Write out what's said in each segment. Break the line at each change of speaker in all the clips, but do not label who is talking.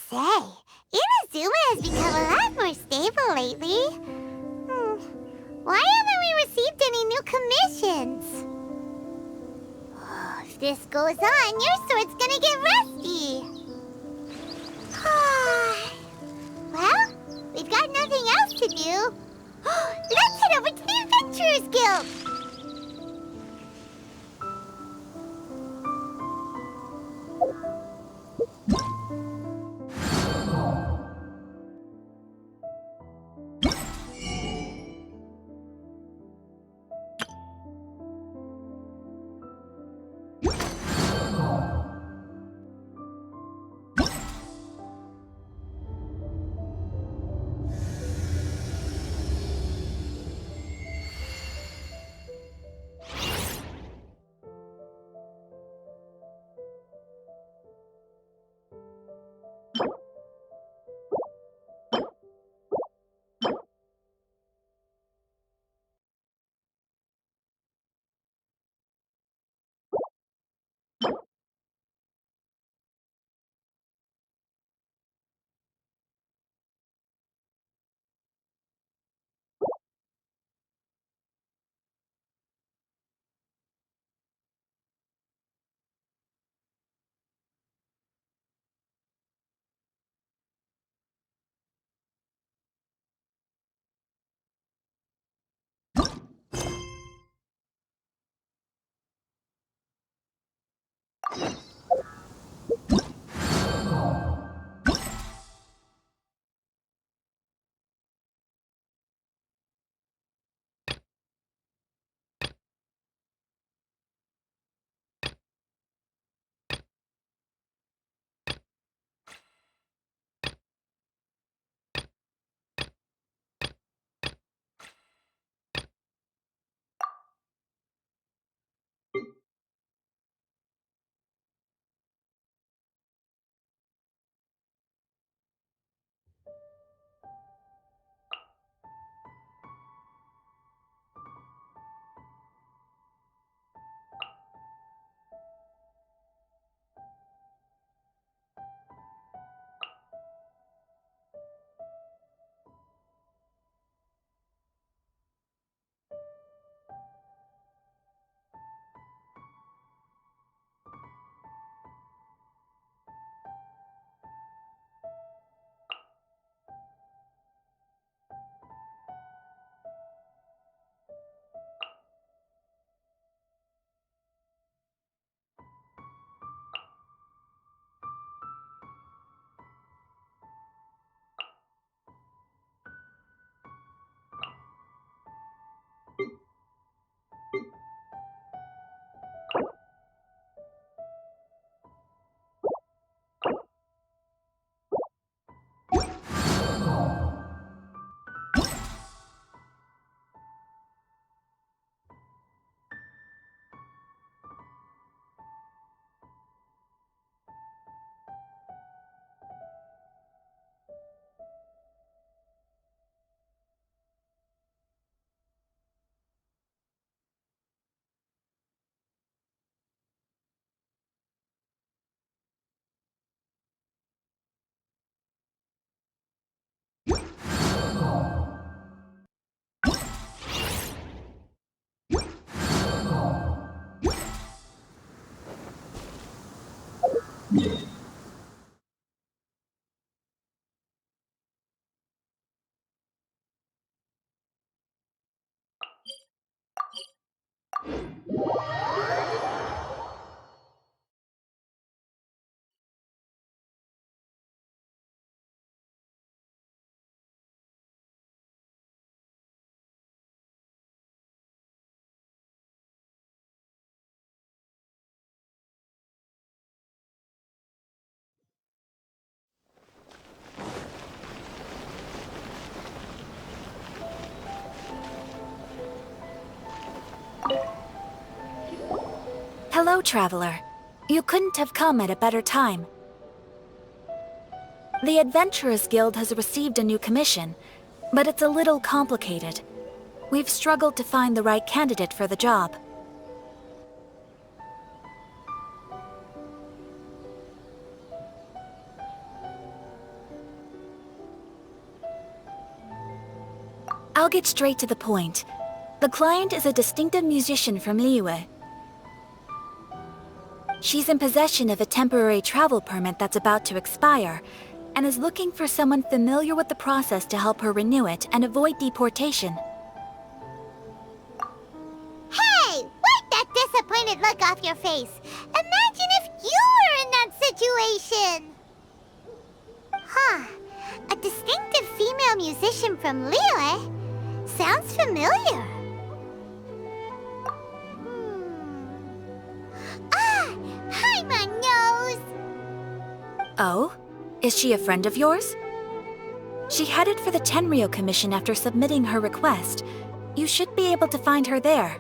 say, Inazuma has become a lot more stable lately. Why haven't we received any new commissions? If this goes on, your sword's gonna get rusty. Well, we've got nothing else to do. Let's head over to the Adventurers Guild.
Hello, traveler. You couldn't have come at a better time. The Adventurers Guild has received a new commission, but it's a little complicated. We've struggled to find the right candidate for the job. I'll get straight to the point. The client is a distinctive musician from Liyue. She's in possession of a temporary travel permit that's about to expire, and is looking for someone familiar with the process to help her renew it and avoid deportation.
Hey! Wipe that disappointed look off your face! Imagine if you were in that situation! Huh. A distinctive female musician from Liyue? Sounds familiar. Ah! Paimon knows!
Oh? Is she a friend of yours? She headed for the Tenryou Commission after submitting her request. You should be able to find her there.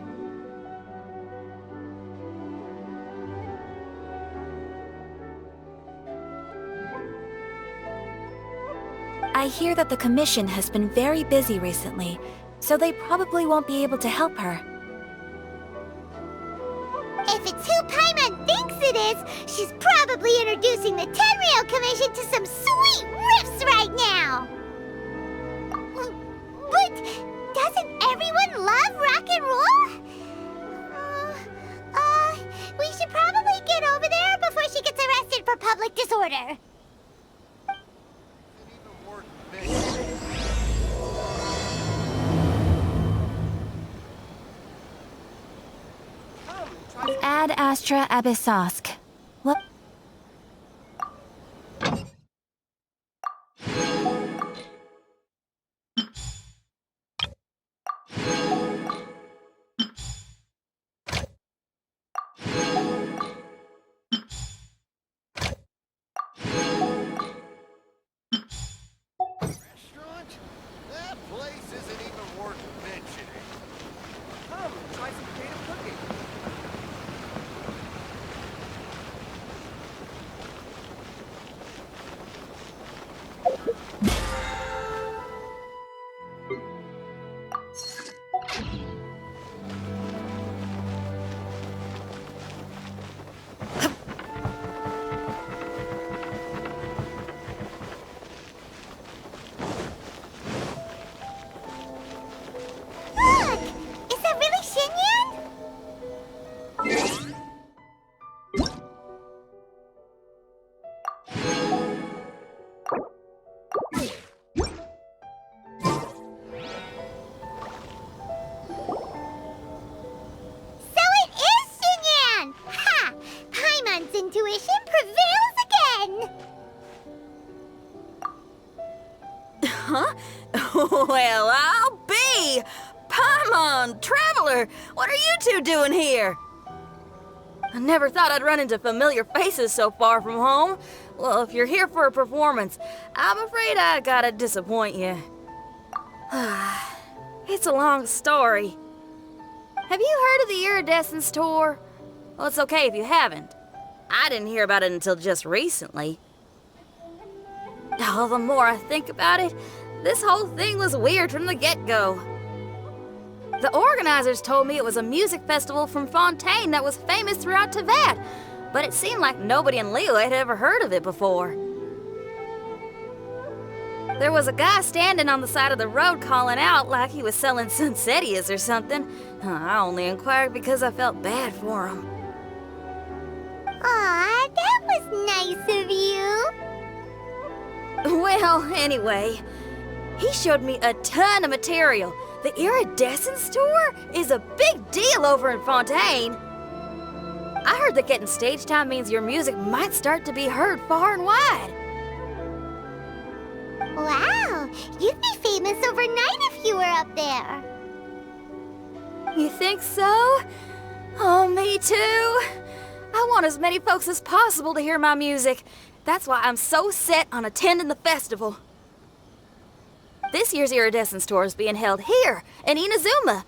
I hear that the Commission has been very busy recently, so they probably won't be able to help her.
If it's who Paimon thinks it is, she's probably introducing the Tenryou Commission to some sweet riffs right now! But doesn't everyone love rock and roll? We should probably get over there before she gets arrested for public disorder.
Ad Astra Abyssosk. What?
Restaurant? That place isn't even worth mentioning. Come, try some creative cooking.
Look! Is that really Xinyan? So it is Xinyan! Ha! Paimon's intuition prevails again!
Huh? Well, I'll be! Paimon, Traveler, what are you two doing here? I never thought I'd run into familiar faces so far from home. Well, if you're here for a performance, I'm afraid I gotta disappoint you. It's a long story. Have you heard of the Iridescence Tour? Well, it's okay if you haven't. I didn't hear about it until just recently. Oh, the more I think about it, this whole thing was weird from the get-go. The organizers told me it was a music festival from Fontaine that was famous throughout Teyvat, but it seemed like nobody in Liyue had ever heard of it before. There was a guy standing on the side of the road calling out like he was selling Sunsetias or something. I only inquired because I felt bad for him.
Aw, that was nice of you.
Well, anyway, he showed me a ton of material. The Iridescence Tour is a big deal over in Fontaine. I heard that getting stage time means your music might start to be heard far and wide.
Wow, you'd be famous overnight if you were up there.
You think so? Oh, me too. I want as many folks as possible to hear my music. That's why I'm so set on attending the festival. This year's Iridescence Tour is being held here, in Inazuma.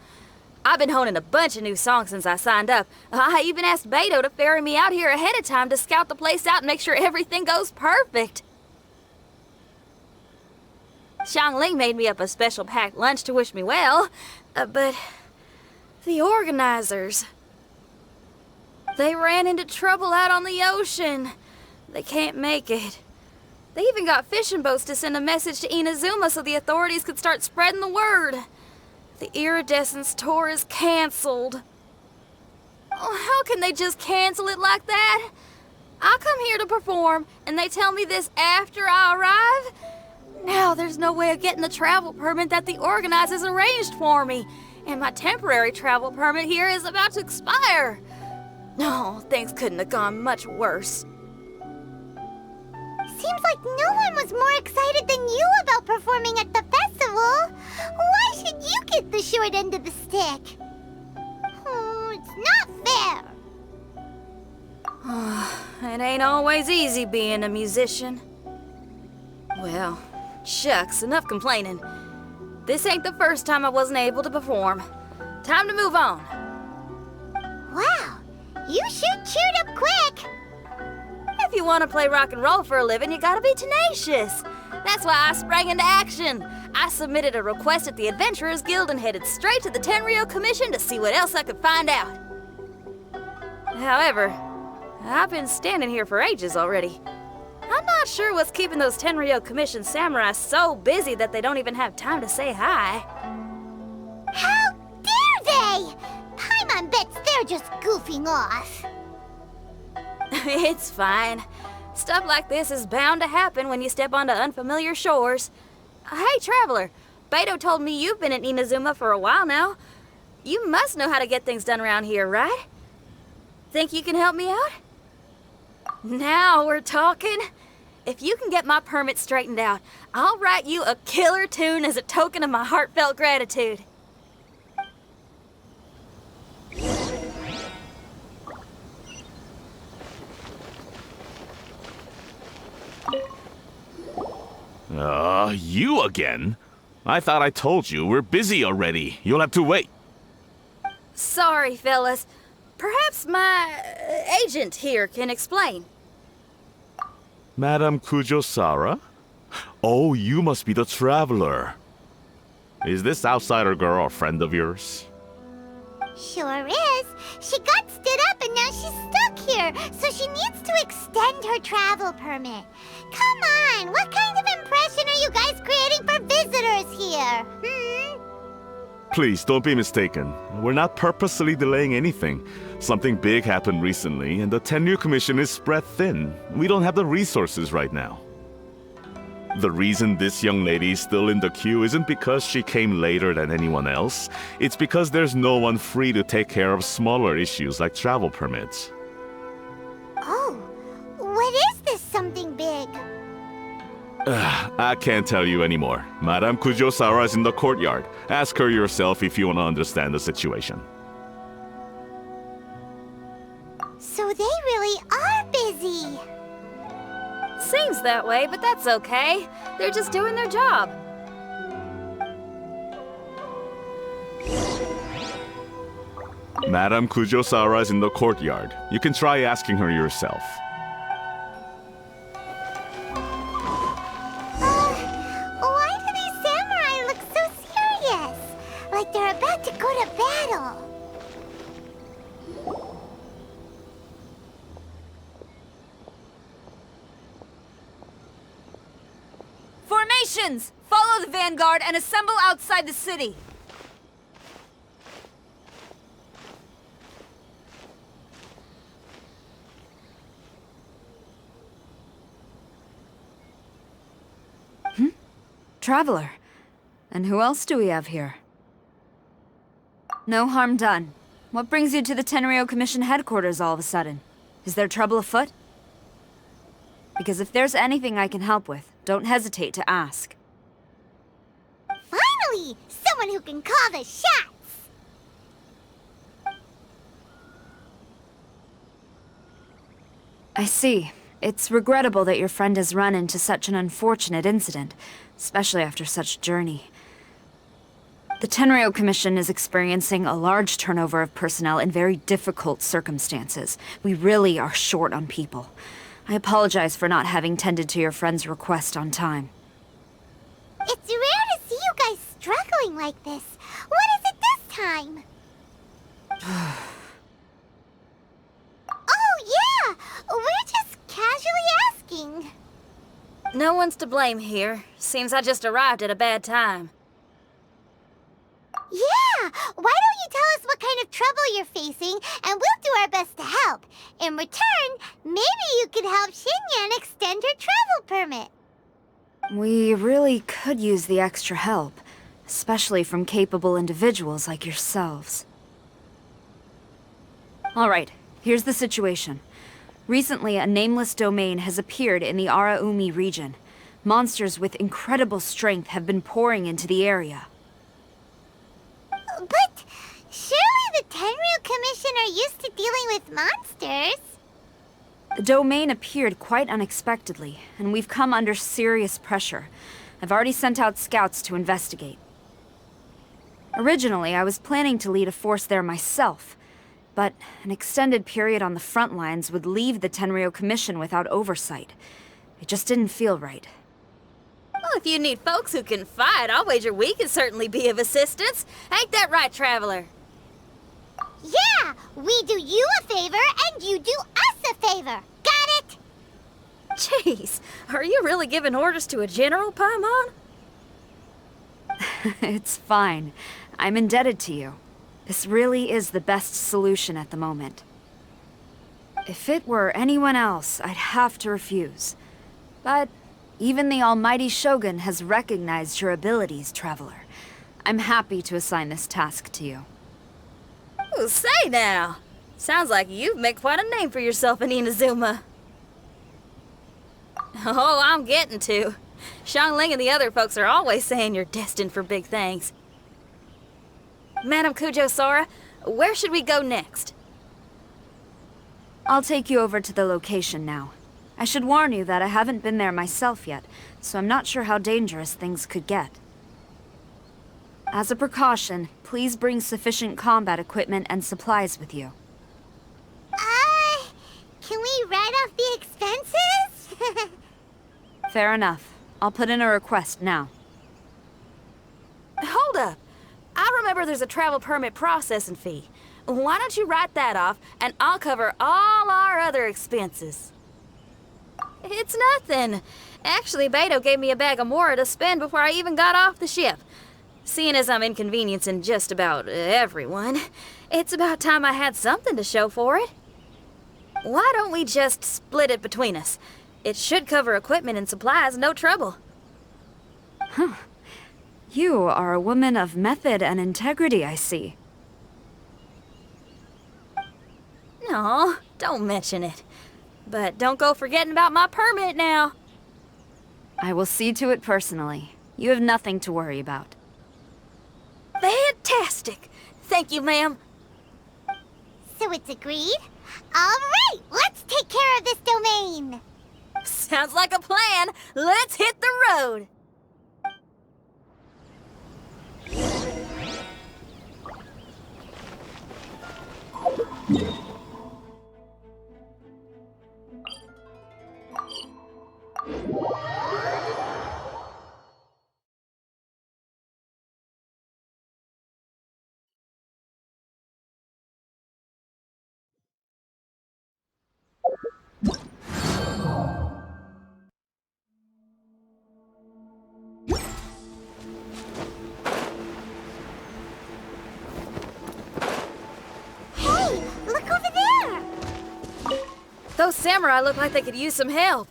I've been honing a bunch of new songs since I signed up. I even asked Beto to ferry me out here ahead of time to scout the place out and make sure everything goes perfect. Xiangling made me up a special packed lunch to wish me well, but the organizers, they ran into trouble out on the ocean. They can't make it. They even got fishing boats to send a message to Inazuma so the authorities could start spreading the word. The Iridescence tour is canceled. Oh, how can they just cancel it like that? I come here to perform, and they tell me this after I arrive? Now there's no way of getting the travel permit that the organizers arranged for me, and my temporary travel permit here is about to expire. No, things couldn't have gone much worse.
Seems like no one was more excited than you about performing at the festival. Why should you get the short end of the stick? It's not fair.
It ain't always easy being a musician. Well, shucks, enough complaining. This ain't the first time I wasn't able to perform. Time to move on.
Wow, you sure cheered up quick.
If you want to play rock and roll for a living, you gotta be tenacious. That's why I sprang into action. I submitted a request at the Adventurers Guild and headed straight to the Tenryou Commission to see what else I could find out. However, I've been standing here for ages already. I'm not sure what's keeping those Tenryou Commission samurai so busy that they don't even have time to say hi.
How dare they? Paimon bets they're just goofing off.
It's fine. Stuff like this is bound to happen when you step onto unfamiliar shores. Hey, Traveler, Beto told me you've been at Inazuma for a while now. You must know how to get things done around here, right? Think you can help me out? Now we're talking. If you can get my permit straightened out, I'll write you a killer tune as a token of my heartfelt gratitude.
You again? I thought I told you we're busy already. You'll have to wait.
Sorry, fellas. Perhaps my agent here can explain.
Madame Kujosara? Oh, you must be the traveler. Is this outsider girl a friend of yours?
Sure is. She got stood up and now she's stuck here, so she needs to extend her travel permit. Come on, what kind of impression are you guys creating for visitors here?
Please, don't be mistaken. We're not purposely delaying anything. Something big happened recently, and the Tenryou Commission is spread thin. We don't have the resources right now. The reason this young lady is still in the queue isn't because she came later than anyone else. It's because there's no one free to take care of smaller issues like travel permits.
Oh, what is this something big?
I can't tell you anymore. Madame Kujosara is in the courtyard. Ask her yourself if you want to understand the situation.
So they really are busy.
Seems that way, but that's okay. They're just doing their job.
Madame Kujosara is in the courtyard. You can try asking her yourself.
Why do these samurai look so serious? Like they're about to go to battle.
Formations! Follow the vanguard and assemble outside the city.
Traveler. And who else do we have here? No harm done. What brings you to the Tenryou Commission headquarters all of a sudden? Is there trouble afoot? Because if there's anything I can help with, don't hesitate to ask.
Finally! Someone who can call the shots!
I see. It's regrettable that your friend has run into such an unfortunate incident, especially after such a journey. The Tenryou Commission is experiencing a large turnover of personnel in very difficult circumstances. We really are short on people. I apologize for not having tended to your friend's request on time.
It's rare to see you guys struggling like this. What is it this time? Oh, yeah! We're just casually asking.
No one's to blame here. Seems I just arrived at a bad time.
Yeah, Why don't you tell us what kind of trouble you're facing, and we'll do our best to help. In return, maybe you could help Xinyan extend her travel permit.
We really could use the extra help, especially from capable individuals like yourselves. Alright, here's the situation. Recently, a nameless domain has appeared in the Araumi region. Monsters with incredible strength have been pouring into the area.
But surely the Tenryu Commission are used to dealing with monsters.
The domain appeared quite unexpectedly, and we've come under serious pressure. I've already sent out scouts to investigate. Originally, I was planning to lead a force there myself, but an extended period on the front lines would leave the Tenryu Commission without oversight. It just didn't feel right.
Well, if you need folks who can fight, I'll wager we can certainly be of assistance. Ain't that right, Traveler?
Yeah, we do you a favor and you do us a favor. Got it?
Jeez, are you really giving orders to a general, Paimon?
It's fine. I'm indebted to you. This really is the best solution at the moment. If it were anyone else, I'd have to refuse. But even the almighty Shogun has recognized your abilities, Traveler. I'm happy to assign this task to you.
Ooh, say now. Sounds like you've made quite a name for yourself in Inazuma. Oh, I'm getting to. Xiangling and the other folks are always saying you're destined for big things. Madam Kujo Sora, where should we go next?
I'll take you over to the location now. I should warn you that I haven't been there myself yet, so I'm not sure how dangerous things could get. As a precaution, please bring sufficient combat equipment and supplies with you.
Can we write off the expenses?
Fair enough. I'll put in a request now.
Hold up. I remember there's a travel permit processing fee. Why don't you write that off, and I'll cover all our other expenses? It's nothing. Actually, Beto gave me a bag of Mora to spend before I even got off the ship. Seeing as I'm inconveniencing just about everyone, it's about time I had something to show for it. Why don't we just split it between us? It should cover equipment and supplies, no trouble.
Huh. You are a woman of method and integrity, I see.
No, don't mention it. But don't go forgetting about my permit now.
I will see to it personally. You have nothing to worry about.
Fantastic! Thank you, ma'am.
So it's agreed? Alright, let's take care of this domain!
Sounds like a plan. Let's hit the road.
Hey, look over there!
Those samurai look like they could use some help.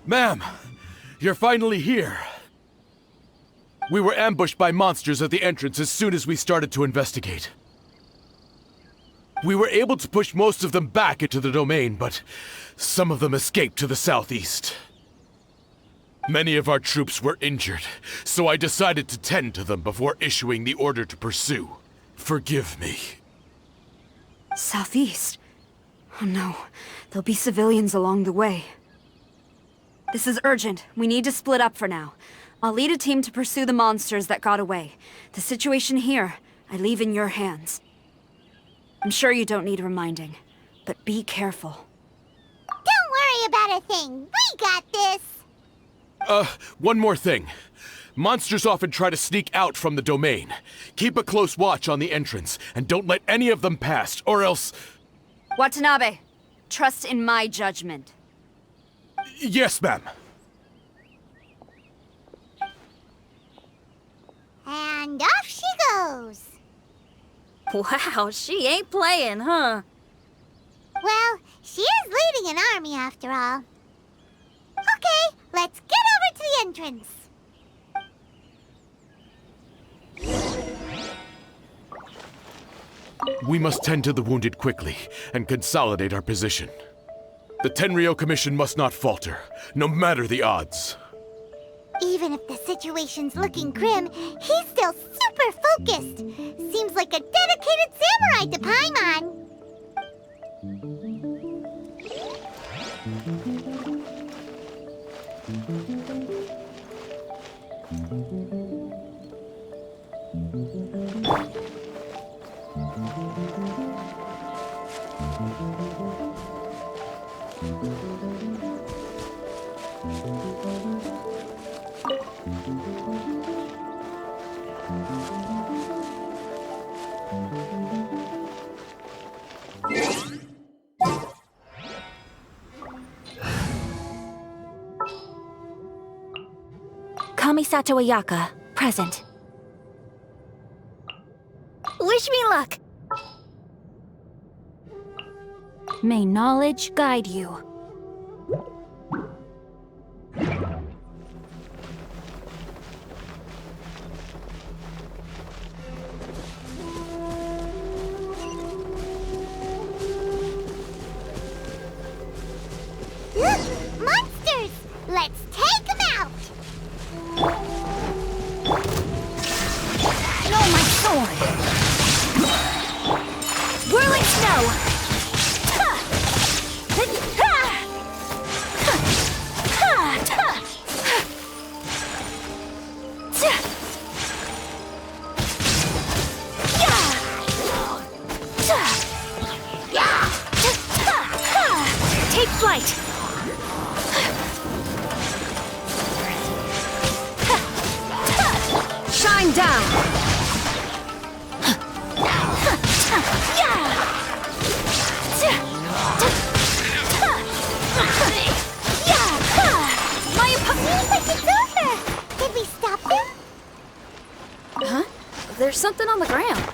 Ma'am, you're finally here. We were ambushed by monsters at the entrance as soon as we started to investigate. We were able to push most of them back into the domain, but some of them escaped to the southeast. Many of our troops were injured, so I decided to tend to them before issuing the order to pursue. Forgive me.
Southeast? Oh no, there'll be civilians along the way. This is urgent. We need to split up for now. I'll lead a team to pursue the monsters that got away. The situation here, I leave in your hands. I'm sure you don't need reminding, but be careful.
Don't worry about a thing. We got this.
One more thing. Monsters often try to sneak out from the domain. Keep a close watch on the entrance, and don't let any of them pass, or else...
Watanabe, trust in my judgment.
Yes, ma'am.
And off she goes.
Wow, she ain't playing, huh?
Well, she is leading an army after all. Okay, let's get over to the entrance.
We must tend to the wounded quickly and consolidate our position. The Tenryou Commission must not falter, no matter the odds.
Even if the situation's looking grim, he's still super focused. Seems like a dedicated samurai to Paimon.
Kamisato Ayaka, present.
Wish me luck.
May knowledge guide you.
Look! Monsters! Let's take them out!
No, my sword! Whirling snow!
Take flight!
Shine down!
Seems like it's over! Did we stop them?
Huh? There's something on the ground.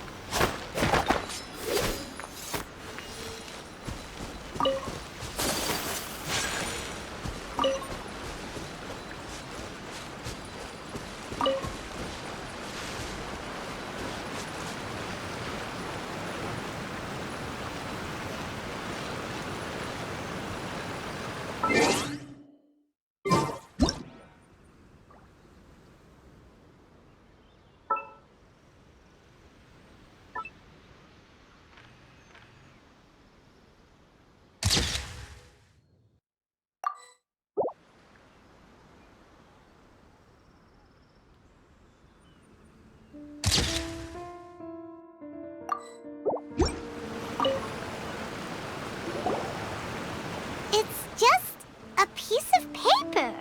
It's just a piece of paper.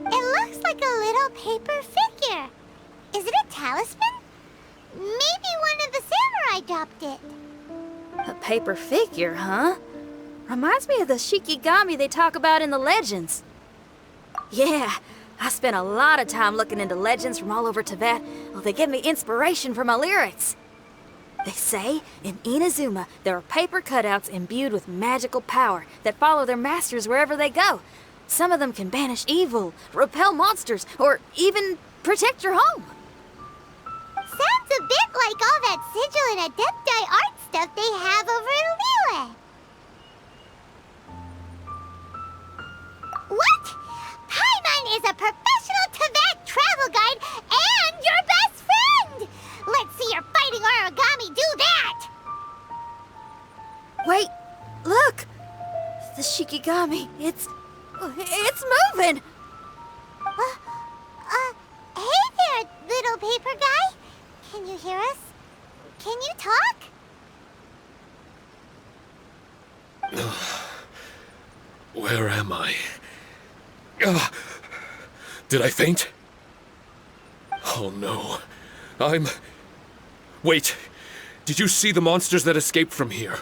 It looks like a little paper figure. Is it a talisman? Maybe one of the samurai dropped it.
A paper figure, huh? Reminds me of the Shikigami they talk about in the legends. Yeah, I spent a lot of time looking into legends from all over Tibet. Well, they give me inspiration for my lyrics. They say in Inazuma there are paper cutouts imbued with magical power that follow their masters wherever they go. Some of them can banish evil, repel monsters, or even protect your home.
Sounds a bit like all that sigil and adepti art stuff they have over in Liyue. What? Paimon is a professional Tibet travel guide and your best friend! Let's see your fighting origami do that!
Wait, look! The Shikigami, it's moving!
Hey there, little paper guy. Can you hear us? Can you talk?
Where am I? Did I faint? Oh no. Wait. Did you see the monsters that escaped from here?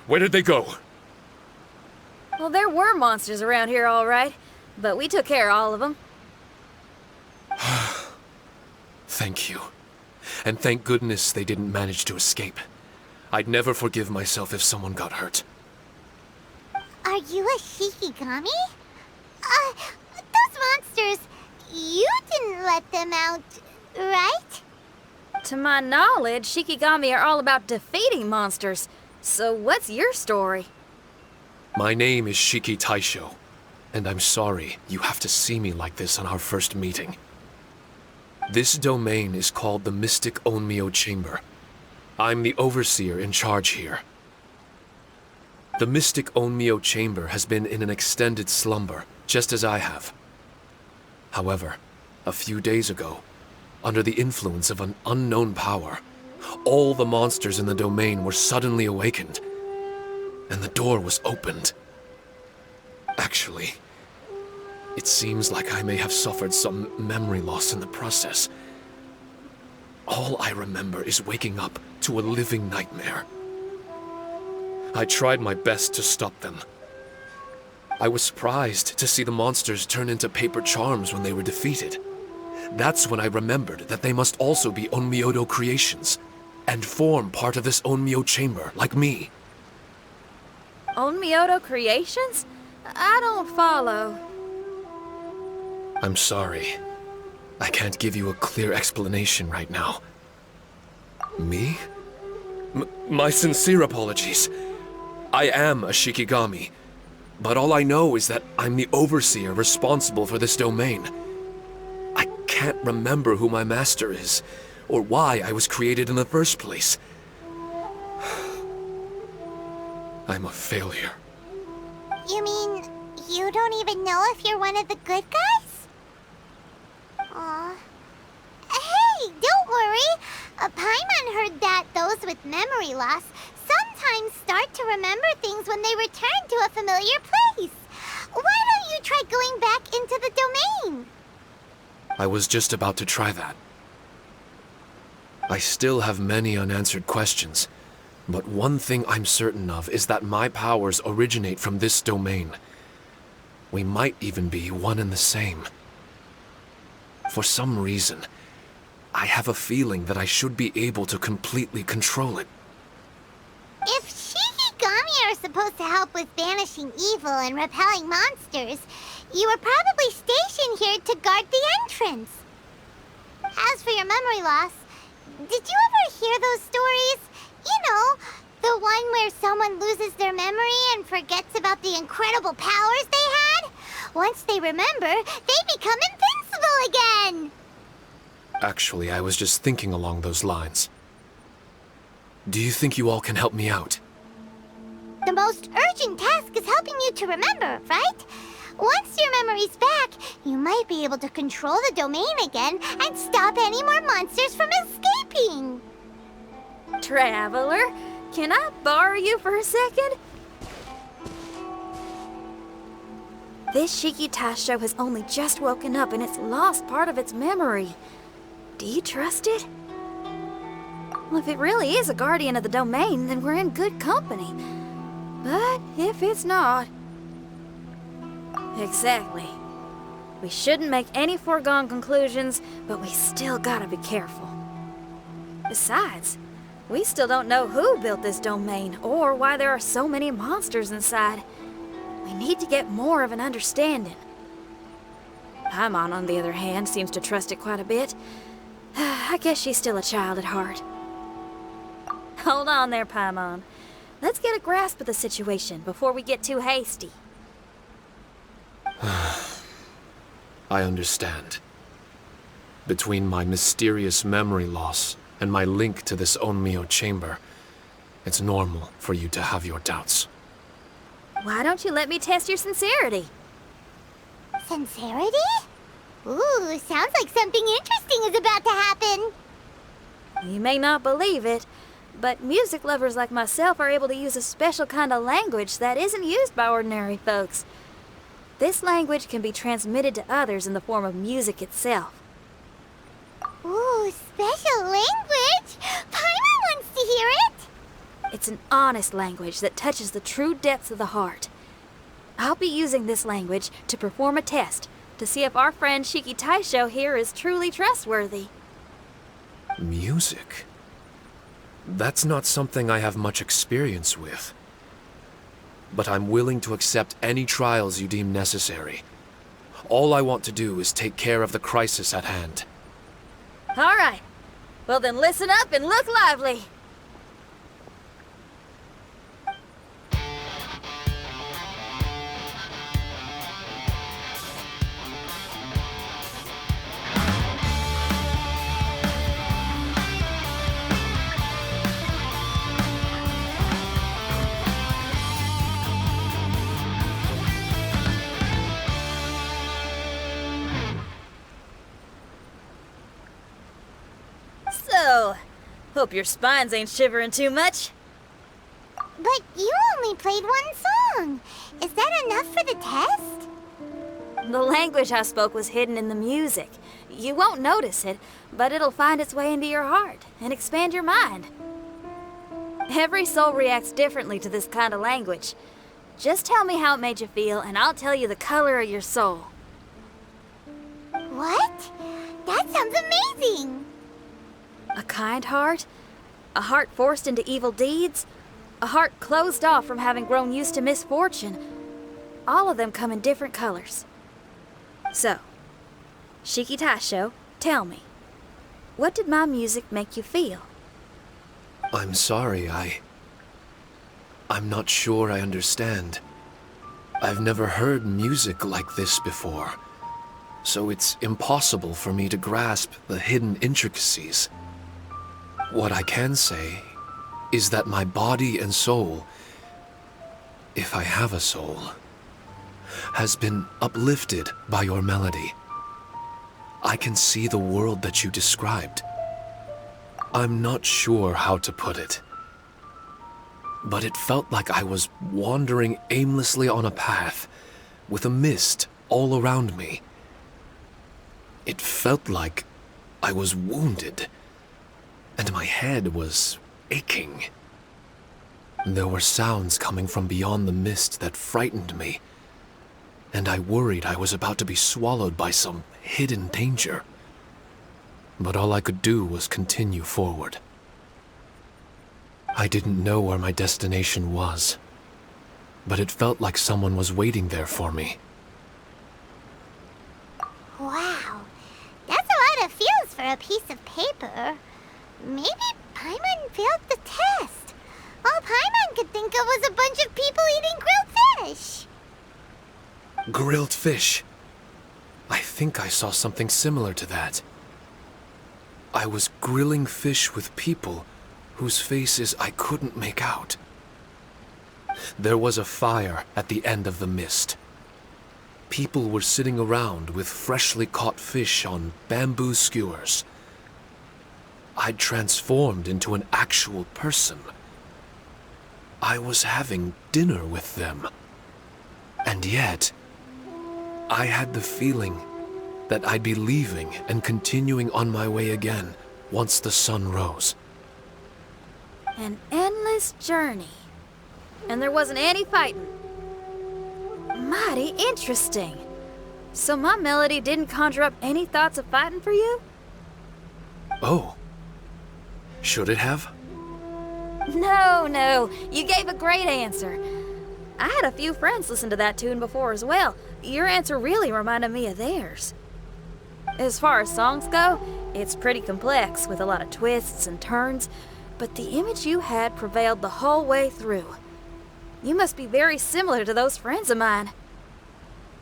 Where did they go?
Well, there were monsters around here, all right. But we took care of all of them.
Thank you. And thank goodness they didn't manage to escape. I'd never forgive myself if someone got hurt.
Are you a Shikigami? Those monsters, you didn't let them out, right?
To my knowledge, Shikigami are all about defeating monsters. So what's your story?
My name is Shiki Taisho, and I'm sorry you have to see me like this on our first meeting. This domain is called the Mystic Onmyo Chamber. I'm the overseer in charge here. The Mystic Onmyo Chamber has been in an extended slumber, just as I have. However, a few days ago, under the influence of an unknown power, all the monsters in the domain were suddenly awakened, and the door was opened. Actually, it seems like I may have suffered some memory loss in the process. All I remember is waking up to a living nightmare. I tried my best to stop them. I was surprised to see the monsters turn into paper charms when they were defeated. That's when I remembered that they must also be Onmyodo creations, and form part of this Onmyo chamber, like me.
Onmyodo creations? I don't follow.
I'm sorry. I can't give you a clear explanation right now. Me? My sincere apologies. I am a Shikigami, but all I know is that I'm the overseer responsible for this domain. I can't remember who my master is, or why I was created in the first place. I'm a failure.
You mean you don't even know if you're one of the good guys? Aw. Hey, don't worry. Paimon heard that those with memory loss sometimes start to remember things when they return to a familiar place. Why don't you try going back into the domain?
I was just about to try that. I still have many unanswered questions, but one thing I'm certain of is that my powers originate from this domain. We might even be one and the same. For some reason, I have a feeling that I should be able to completely control it.
If Shikigami are supposed to help with banishing evil and repelling monsters, you were probably stationed here to guard the entrance. As for your memory loss, did you ever hear those stories? You know, the one where someone loses their memory and forgets about the incredible powers they had? Once they remember, they become invincible again!
Actually, I was just thinking along those lines. Do you think you all can help me out?
The most urgent task is helping you to remember, right? Once your memory's back, you might be able to control the domain again and stop any more monsters from escaping.
Traveler, can I borrow you for a second? This Shiki Taisho has only just woken up and it's lost part of its memory. Do you trust it? Well, if it really is a guardian of the domain, then we're in good company. But if it's not... Exactly. We shouldn't make any foregone conclusions, but we still gotta be careful. Besides, we still don't know who built this domain, or why there are so many monsters inside. We need to get more of an understanding. Paimon, on the other hand, seems to trust it quite a bit. I guess she's still a child at heart. Hold on there, Paimon. Let's get a grasp of the situation before we get too hasty.
I understand. Between my mysterious memory loss and my link to this Onmyo chamber, it's normal for you to have your doubts.
Why don't you let me test your sincerity?
Sincerity? Ooh, sounds like something interesting is about to happen.
You may not believe it, but music lovers like myself are able to use a special kind of language that isn't used by ordinary folks. This language can be transmitted to others in the form of music itself.
Ooh, Ooh, special language! Paimon wants to hear it!
It's an honest language that touches the true depths of the heart. I'll be using this language to perform a test to see if our friend Shiki Taisho here is truly trustworthy.
Music? That's not something I have much experience with. But I'm willing to accept any trials you deem necessary. All I want to do is take care of the crisis at hand.
All right. Well then listen up and look lively. So, hope your spines ain't shivering too much.
But you only played one song. Is that enough for the test?
The language I spoke was hidden in the music. You won't notice it, but it'll find its way into your heart and expand your mind. Every soul reacts differently to this kind of language. Just tell me how it made you feel, and I'll tell you the color of your soul.
What? That sounds amazing!
A kind heart? A heart forced into evil deeds? A heart closed off from having grown used to misfortune? All of them come in different colors. So, Shiki Taisho, tell me, what did my music make you feel?
I'm sorry, I'm not sure I understand. I've never heard music like this before, so it's impossible for me to grasp the hidden intricacies. What I can say is that my body and soul, if I have a soul, has been uplifted by your melody. I can see the world that you described. I'm not sure how to put it, but it felt like I was wandering aimlessly on a path with a mist all around me. It felt like I was wounded, and my head was aching. There were sounds coming from beyond the mist that frightened me, and I worried I was about to be swallowed by some hidden danger. But all I could do was continue forward. I didn't know where my destination was, but it felt like someone was waiting there for me.
Wow, that's a lot of feels for a piece of paper. Maybe Paimon failed the test. All Paimon could think of was a bunch of people eating grilled fish.
Grilled fish. I think I saw something similar to that. I was grilling fish with people whose faces I couldn't make out. There was a fire at the end of the mist. People were sitting around with freshly caught fish on bamboo skewers. I'd transformed into an actual person. I was having dinner with them. And yet, I had the feeling that I'd be leaving and continuing on my way again once the sun rose.
An endless journey. And there wasn't any fighting. Mighty interesting. So my melody didn't conjure up any thoughts of fighting for you?
Oh. Should it have?
No, you gave a great answer. I had a few friends listen to that tune before as well. Your answer really reminded me of theirs. As far as songs go, it's pretty complex with a lot of twists and turns, but the image you had prevailed the whole way through. You must be very similar to those friends of mine.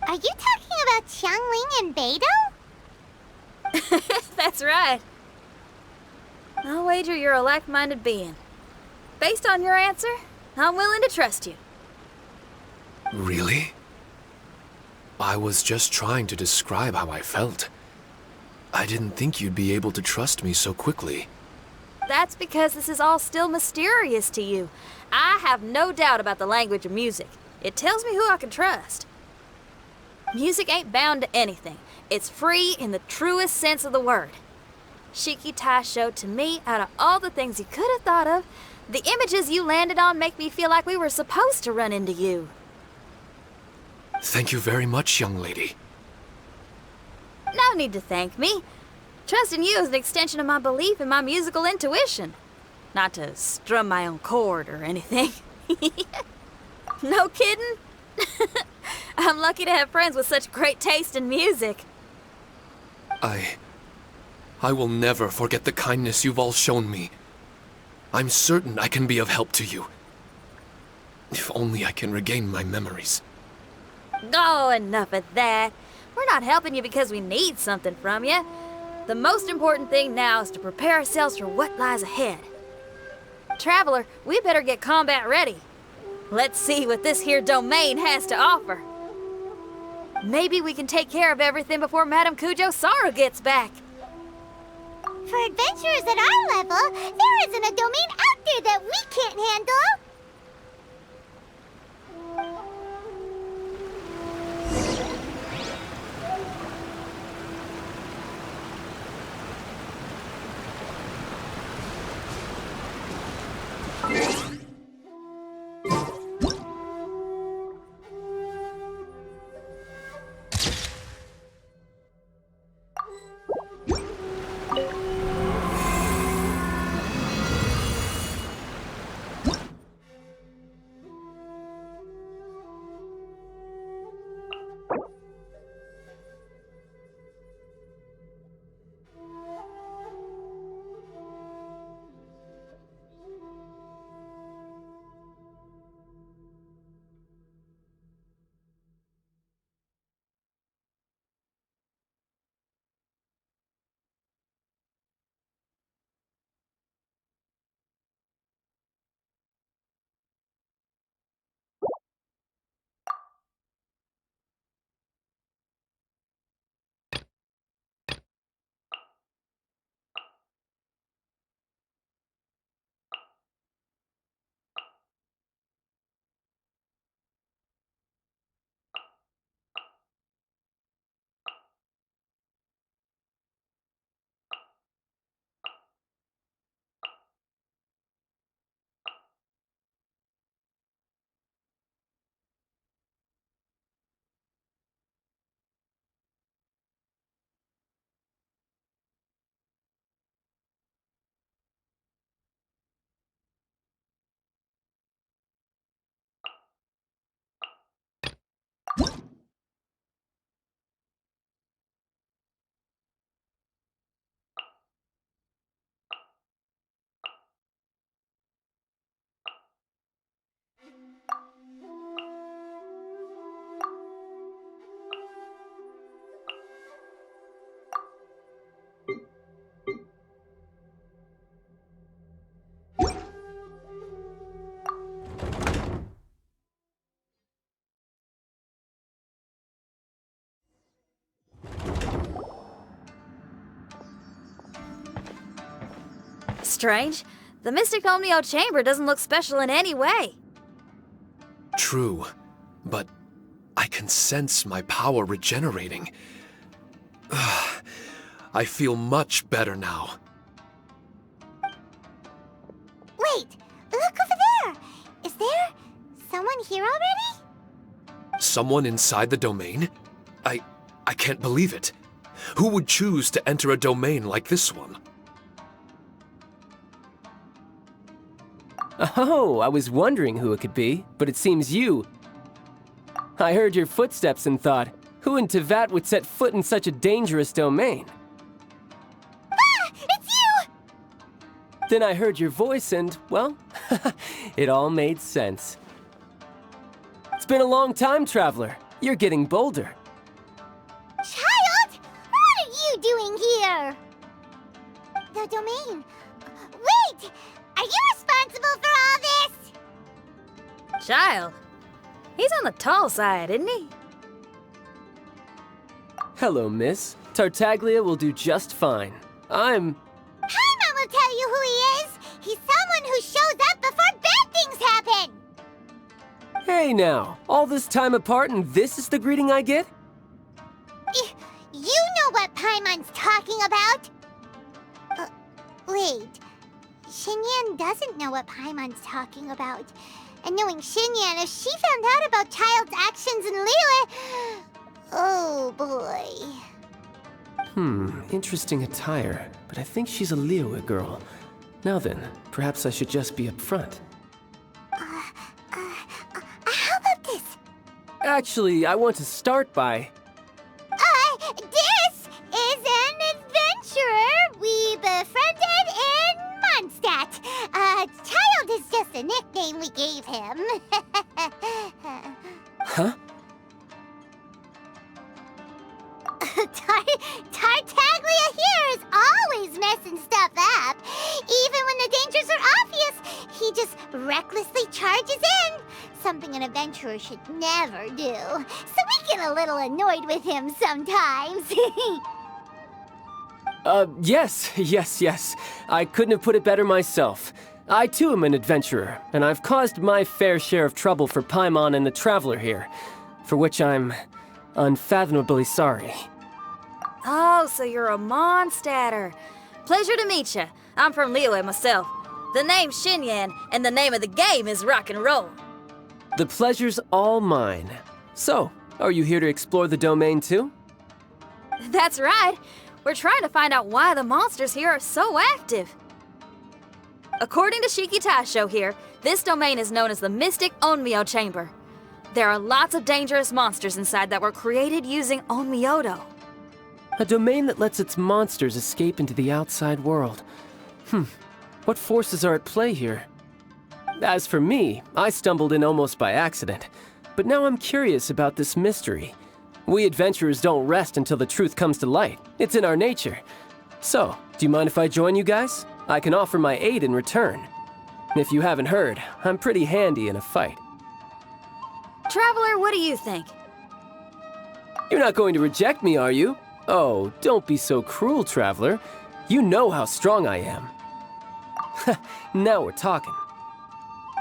Are you talking about Xiangling and Beidou?
That's right. I'll wager you're a like-minded being. Based on your answer, I'm willing to trust you.
Really? I was just trying to describe how I felt. I didn't think you'd be able to trust me so quickly.
That's because this is all still mysterious to you. I have no doubt about the language of music. It tells me who I can trust. Music ain't bound to anything. It's free in the truest sense of the word. Shiki Taisho, to me, out of all the things you could have thought of, the images you landed on make me feel like we were supposed to run into you.
Thank you very much, young lady.
No need to thank me. Trusting you is an extension of my belief in my musical intuition. Not to strum my own chord or anything. No kidding? I'm lucky to have friends with such great taste in music.
I will never forget the kindness you've all shown me. I'm certain I can be of help to you. If only I can regain my memories.
Oh, enough of that. We're not helping you because we need something from you. The most important thing now is to prepare ourselves for what lies ahead. Traveler, we better get combat ready. Let's see what this here domain has to offer. Maybe we can take care of everything before Madame Kujo Sara gets back.
For adventurers at our level, there isn't a domain out there that we can't handle.
Strange. The Mystic Omnio Chamber doesn't look special in any way.
True, but I can sense my power regenerating. I feel much better now.
Wait, look over there. Is there someone here already?
Someone inside the domain? I can't believe it. Who would choose to enter a domain like this one?
Oh, I was wondering who it could be, but it seems you. I heard your footsteps and thought, who in Tevat would set foot in such a dangerous domain?
Ah! It's you!
Then I heard your voice and, well, it all made sense. It's been a long time, Traveler. You're getting bolder.
Child! What are you doing here? The domain. Wait! Are you responsible for all this?
Child. He's on the tall side, isn't he?
Hello, miss. Tartaglia will do just fine.
Paimon will tell you who he is. He's someone who shows up before bad things happen.
Hey now, all this time apart and this is the greeting I get?
You know what Paimon's talking about? Wait, Xinyan doesn't know what Paimon's talking about. And knowing Xinyan, if she found out about Child's actions in Liyue... Oh boy.
Interesting attire, but I think she's a Liyue girl. Now then, perhaps I should just be upfront.
How about this?
Actually, I want to start by...
This is an adventurer we befriended in Mondstadt. Child is just a nickname we gave him.
Huh?
Tartaglia here is always messing stuff up. Even when the dangers are obvious, he just recklessly charges in. Something an adventurer should never do. So we get a little annoyed with him sometimes.
Yes. I couldn't have put it better myself. I too am an adventurer, and I've caused my fair share of trouble for Paimon and the Traveler here, for which I'm unfathomably sorry.
Oh, so you're a Mondstadter. Pleasure to meet you. I'm from Liyue myself. The name's Xinyan, and the name of the game is rock and roll.
The pleasure's all mine. So, are you here to explore the domain too?
That's right. We're trying to find out why the monsters here are so active. According to Shiki Taisho here, this domain is known as the Mystic Onmyo Chamber. There are lots of dangerous monsters inside that were created using Onmyodo.
A domain that lets its monsters escape into the outside world. What forces are at play here? As for me, I stumbled in almost by accident. But now I'm curious about this mystery. We adventurers don't rest until the truth comes to light. It's in our nature. So, do you mind if I join you guys? I can offer my aid in return. If you haven't heard, I'm pretty handy in a fight.
Traveler, what do you think?
You're not going to reject me, are you? Oh, don't be so cruel, Traveler. You know how strong I am. Now we're talking.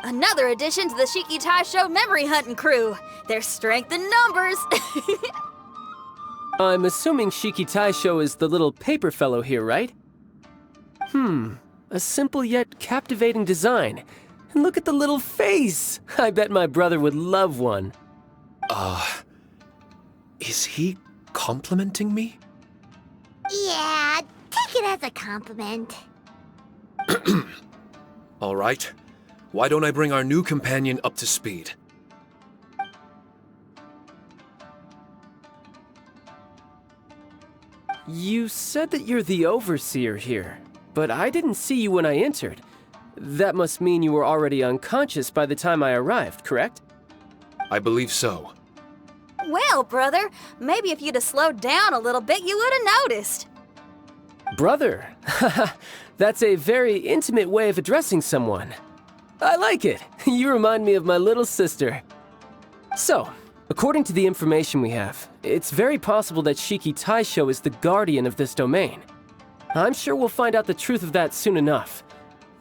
Another addition to the Shiki Taisho memory hunting crew. There's strength in numbers.
I'm assuming Shiki Taisho is the little paper fellow here, right? A simple yet captivating design. And look at the little face! I bet my brother would love one.
Is he complimenting me?
Yeah, take it as a compliment.
All right. Why don't I bring our new companion up to speed?
You said that you're the overseer here, but I didn't see you when I entered. That must mean you were already unconscious by the time I arrived, correct?
I believe so.
Well, brother, maybe if you'd have slowed down a little bit, you would have noticed.
Brother? That's a very intimate way of addressing someone. I like it. You remind me of my little sister. So, according to the information we have, it's very possible that Shiki Taisho is the guardian of this domain. I'm sure we'll find out the truth of that soon enough.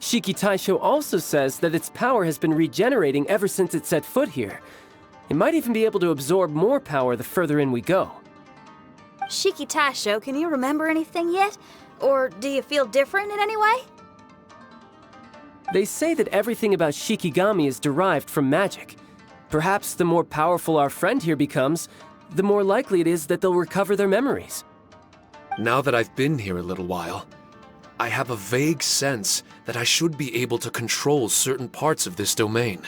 Shiki Taisho also says that its power has been regenerating ever since it set foot here. It might even be able to absorb more power the further in we go.
Shiki Taisho, can you remember anything yet? Or do you feel different in any way?
They say that everything about Shikigami is derived from magic. Perhaps the more powerful our friend here becomes, the more likely it is that they'll recover their memories.
Now that I've been here a little while, I have a vague sense that I should be able to control certain parts of this domain.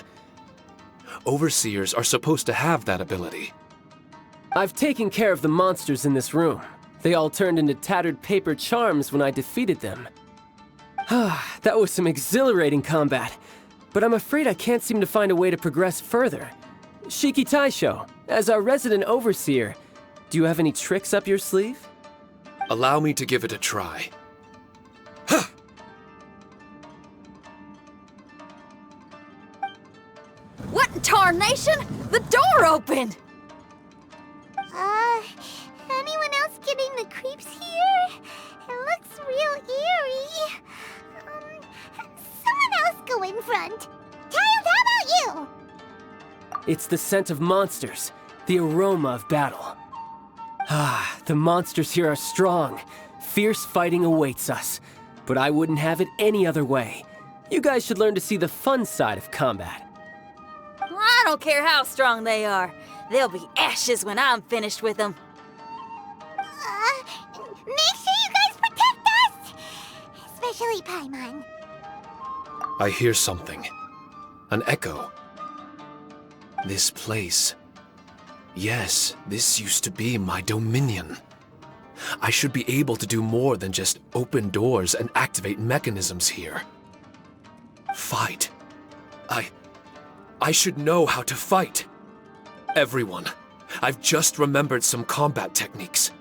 Overseers are supposed to have that ability.
I've taken care of the monsters in this room. They all turned into tattered paper charms when I defeated them. That was some exhilarating combat, but I'm afraid I can't seem to find a way to progress further. Shiki Taisho, as our resident overseer, do you have any tricks up your sleeve?
Allow me to give it a try.
What in tarnation? The door opened!
Anyone else getting the creeps here? It looks real eerie. Someone else go in front. Child, how about you?
It's the scent of monsters, the aroma of battle. The monsters here are strong. Fierce fighting awaits us. but I wouldn't have it any other way. You guys should learn to see the fun side of combat.
I don't care how strong they are. They'll be ashes when I'm finished with them.
Make sure you guys protect us! Especially Paimon.
I hear something. An echo. This place. Yes, this used to be my dominion. I should be able to do more than just open doors and activate mechanisms here. Fight. I should know how to fight. Everyone, I've just remembered some combat techniques.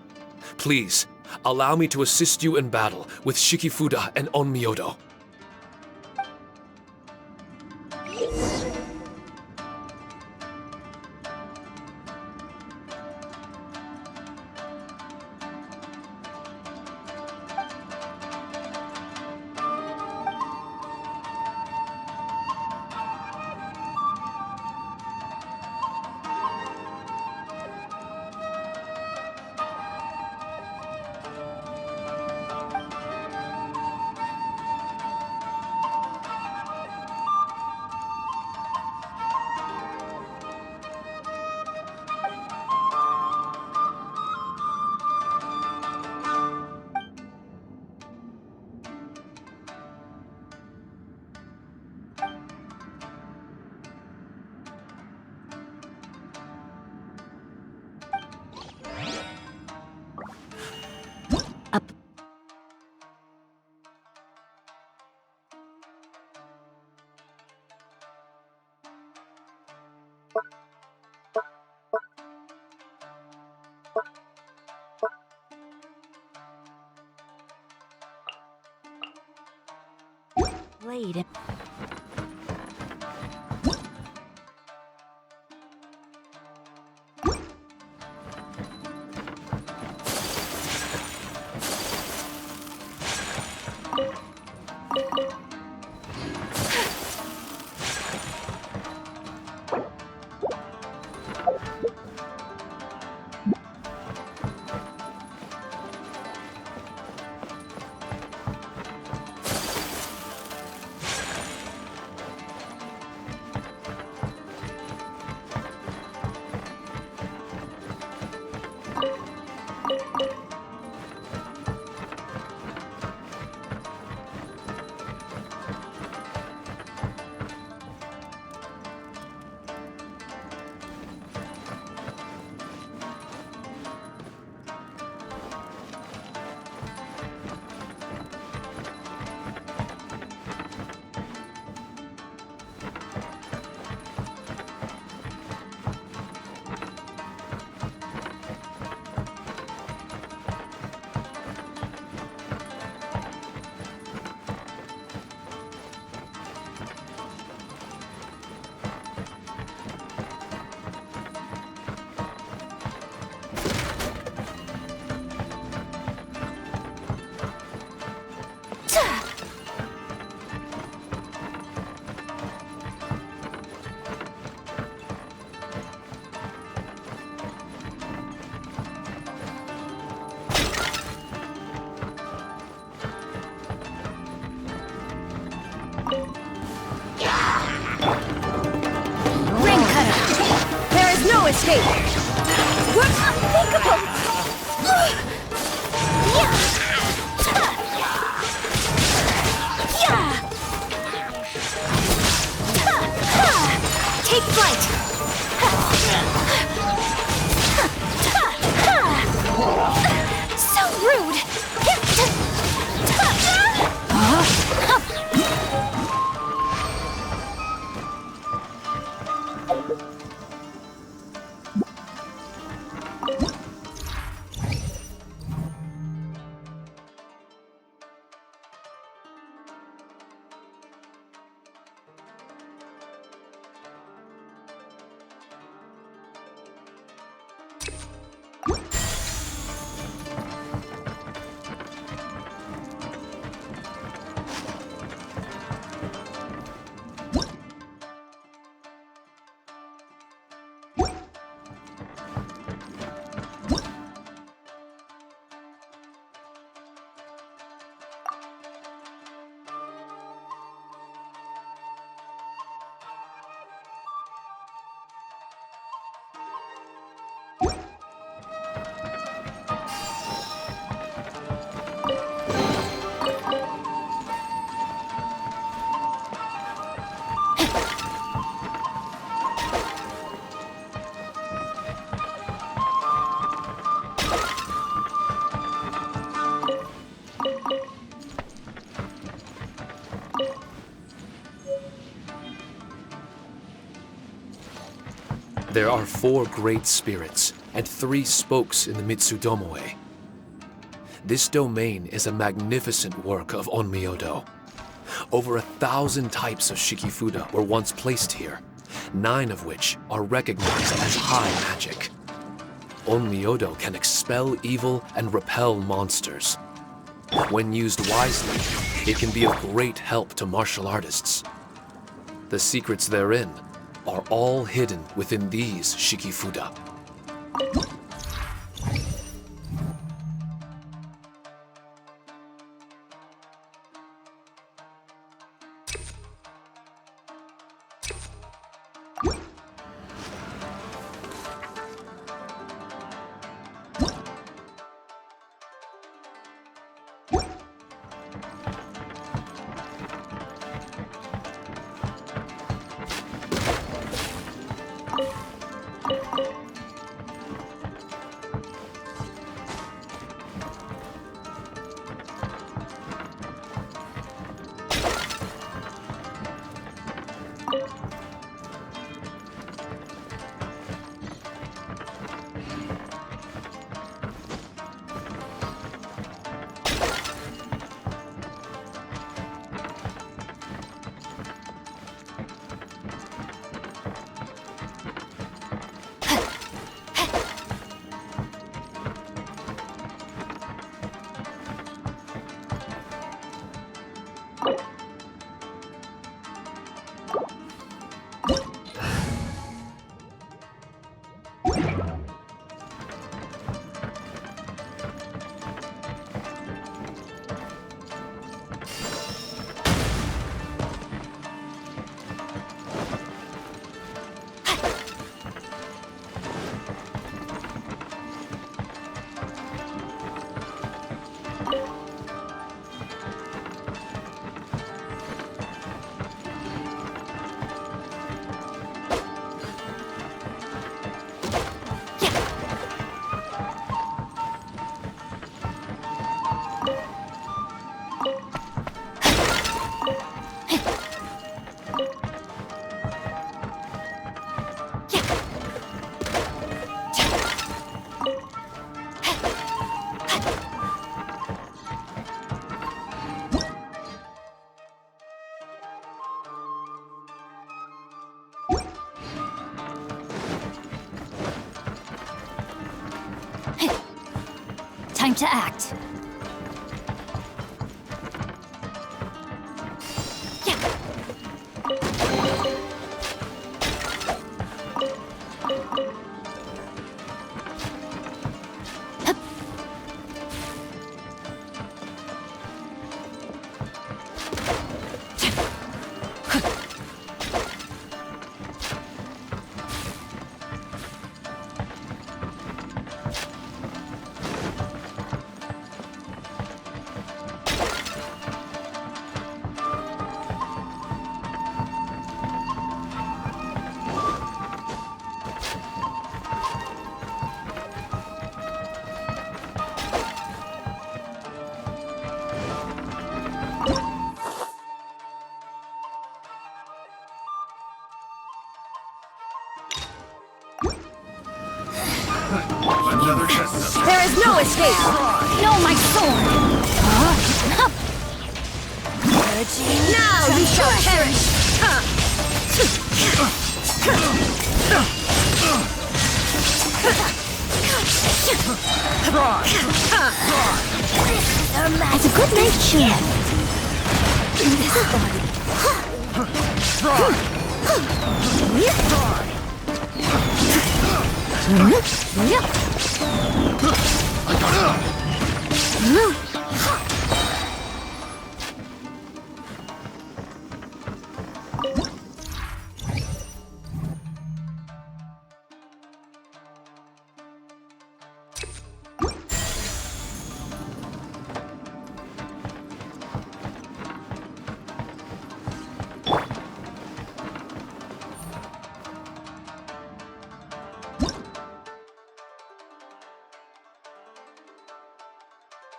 Please, allow me to assist you in battle with Shikifuda and Onmyodo.
Blade.
No escape! What's unthinkable? Take flight! So rude!
There are 4 great spirits and 3 spokes in the Mitsudomoe. This domain is a magnificent work of Onmyodo. Over 1,000 types of Shikifuda were once placed here, 9 of which are recognized as high magic. Onmyodo can expel evil and repel monsters. When used wisely, it can be of great help to martial artists. The secrets therein are all hidden within these Shikifuda.
Time to act. There is no escape! No, my sword! Now you shall perish! It's a good night cheer. This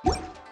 What?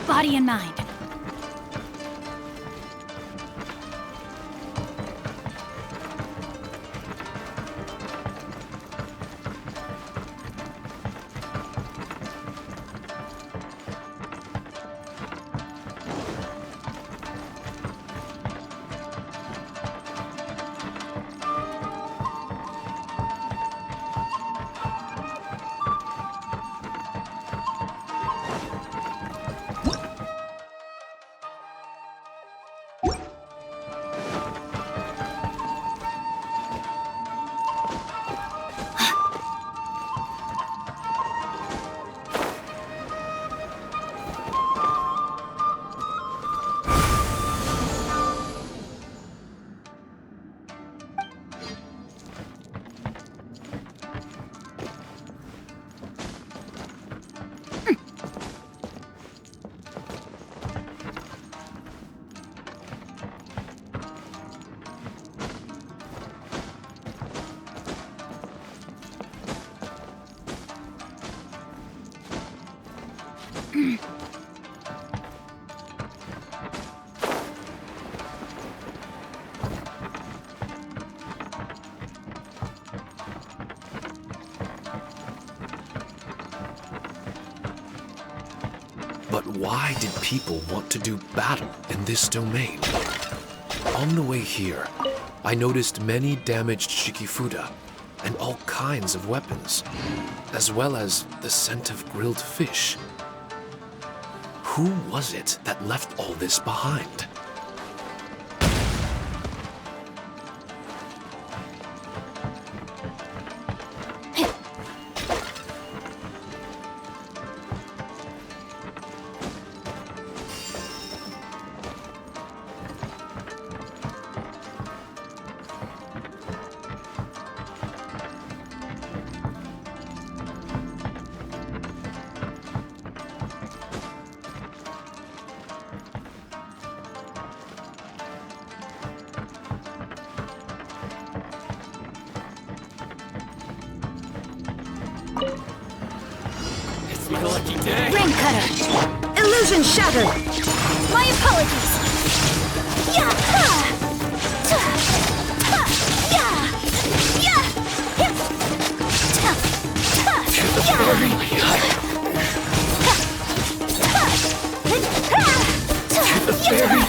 body and mind.
But why did people want to do battle in this domain? On the way here, I noticed many damaged shikifuda and all kinds of weapons, as well as the scent of grilled fish. Who was it that left all this behind?
It's my lucky day.
Ring cutter! Illusion shattered! My apologies! Yeah! Ha! Ta! Ha! Yeah! Yeah! Yeah! Ta! Ta! Yeah!
To the fairy.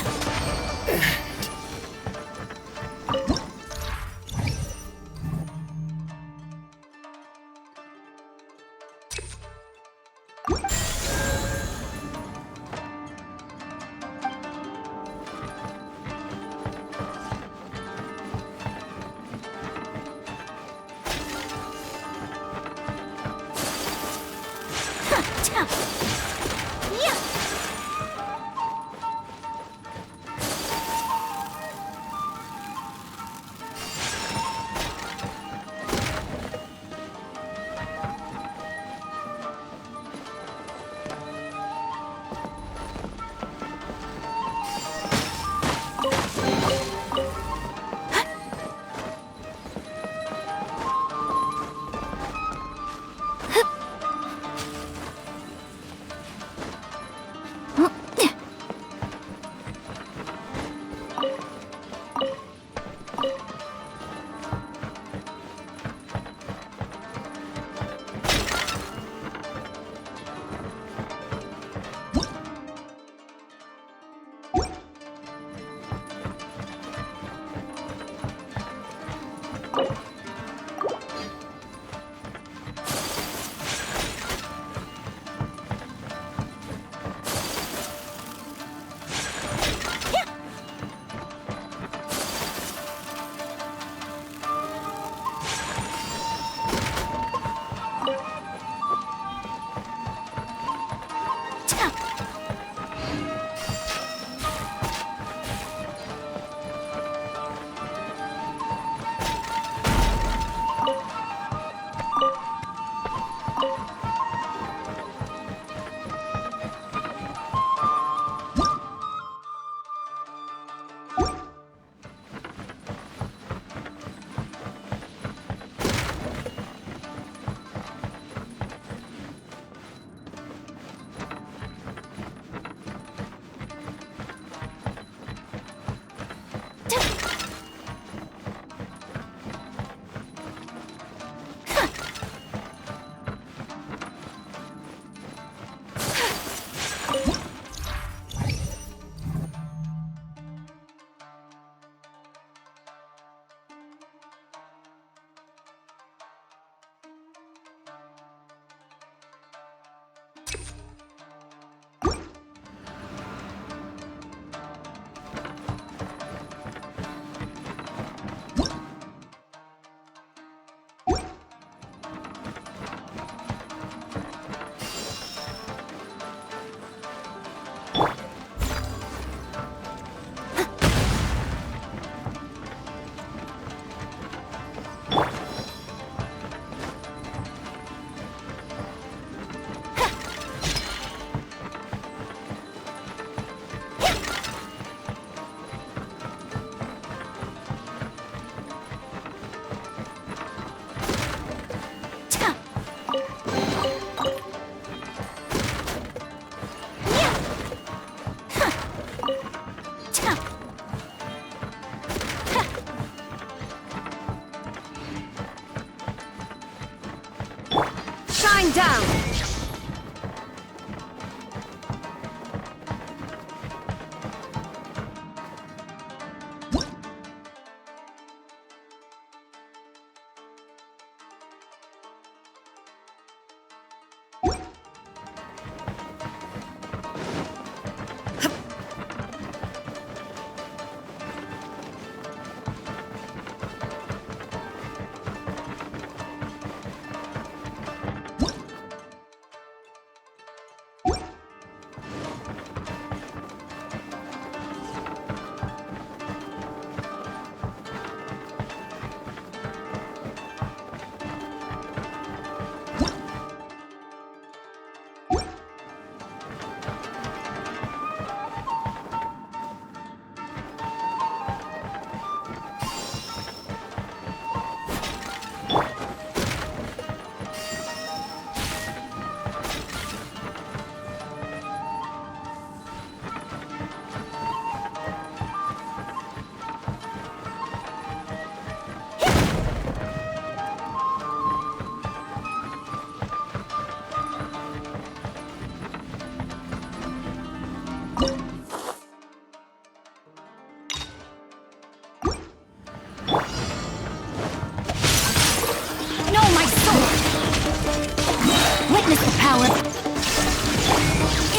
Shine down!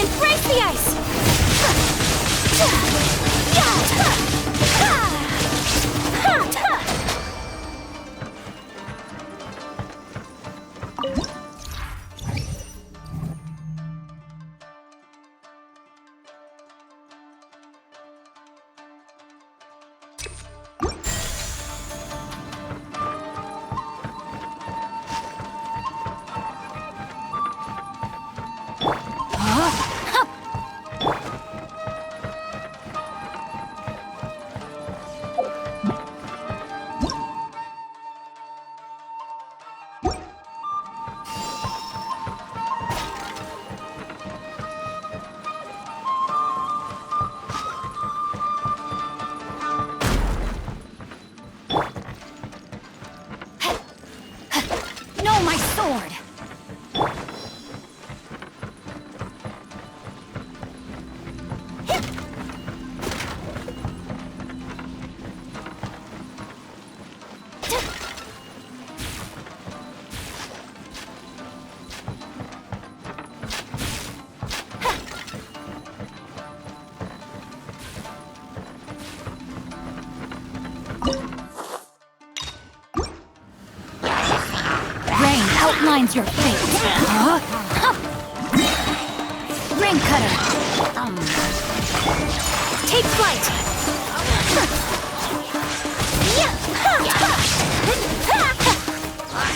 Embrace the ice!
My sword!
Outlines your fate. Ring cutter. Take flight.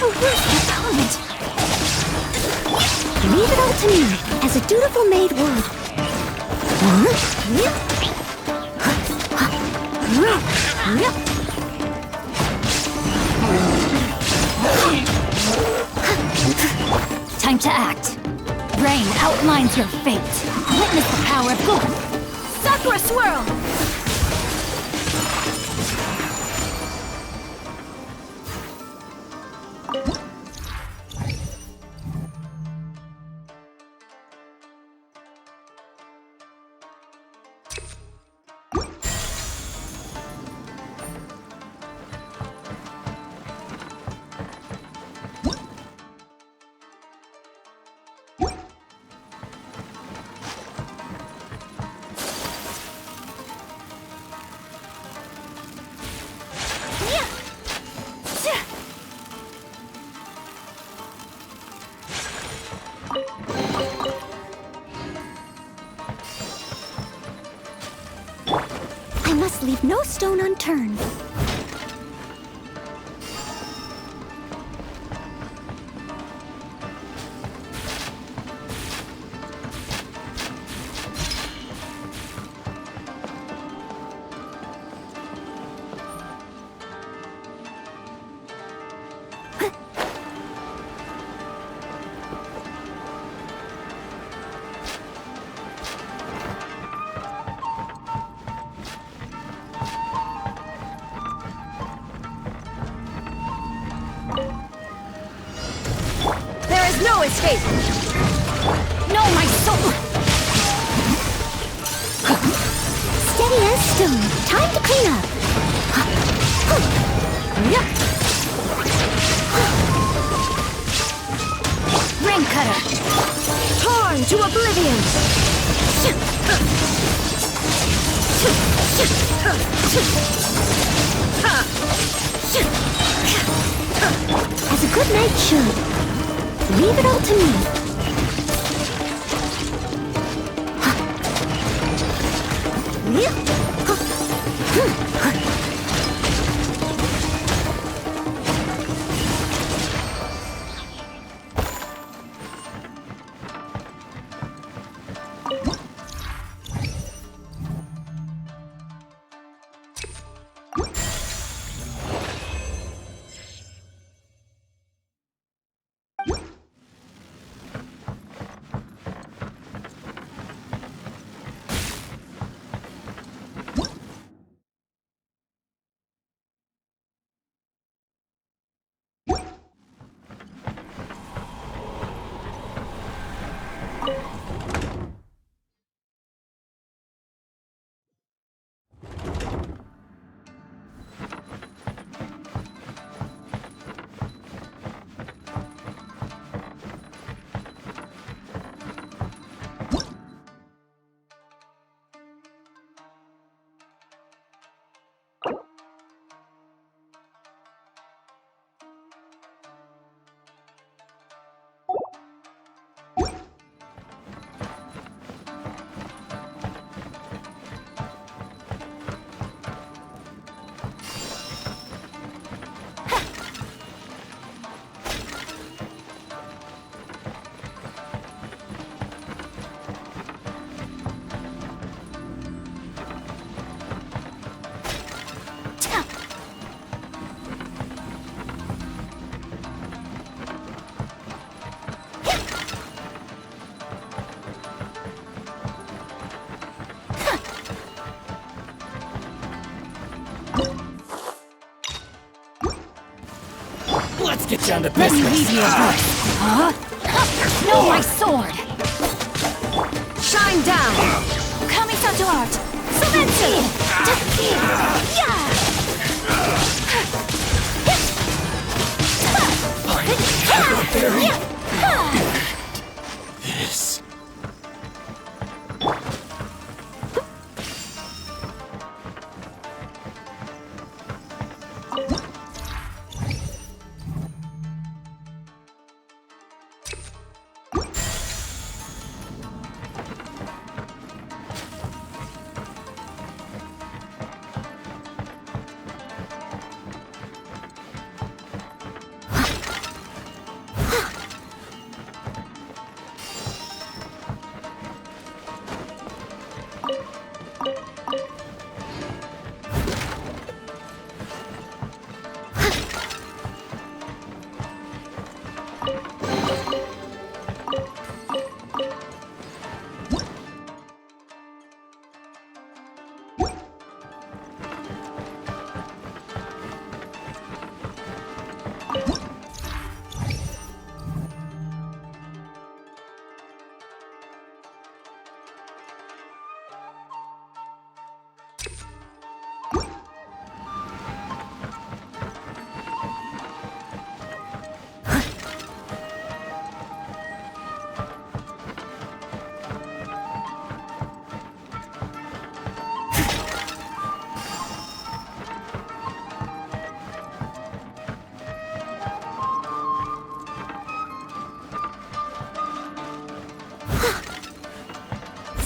A worse opponent. Leave it all to me, as a dutiful maid would. Time to act. Rain outlines your fate. Witness the power of God. Sakura swirl! I must leave no stone unturned.
No escape! No, my soul!
Steady as stone. Time to clean up.
Ring cutter! Torn to oblivion!
As a good knight should. Leave it all to me.
Let's get down to business.
Let me leave you alone. Huh? No, my sword! Shine down! Kamisato art! Sumetsu!
This.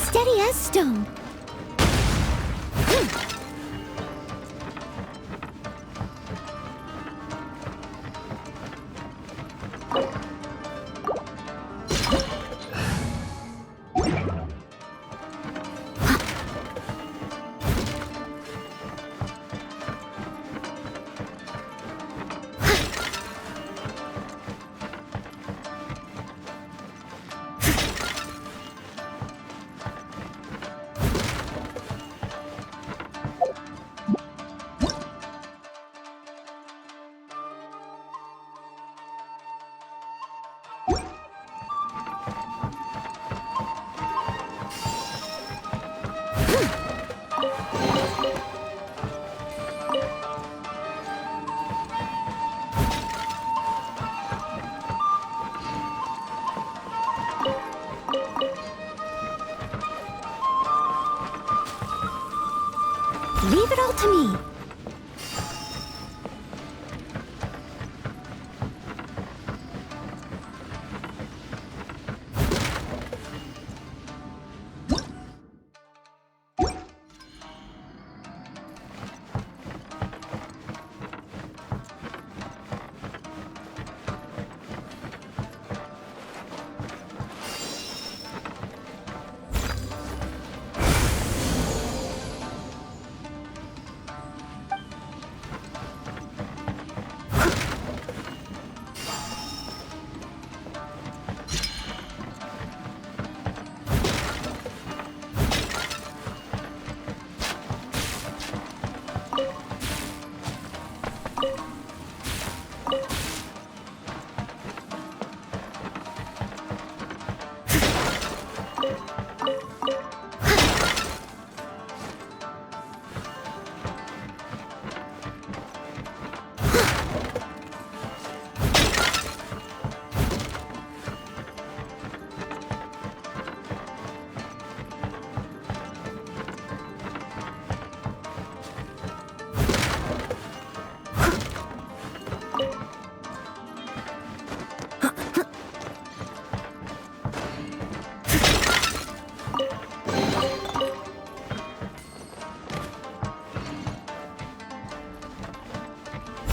Steady as stone.
Leave it all to me.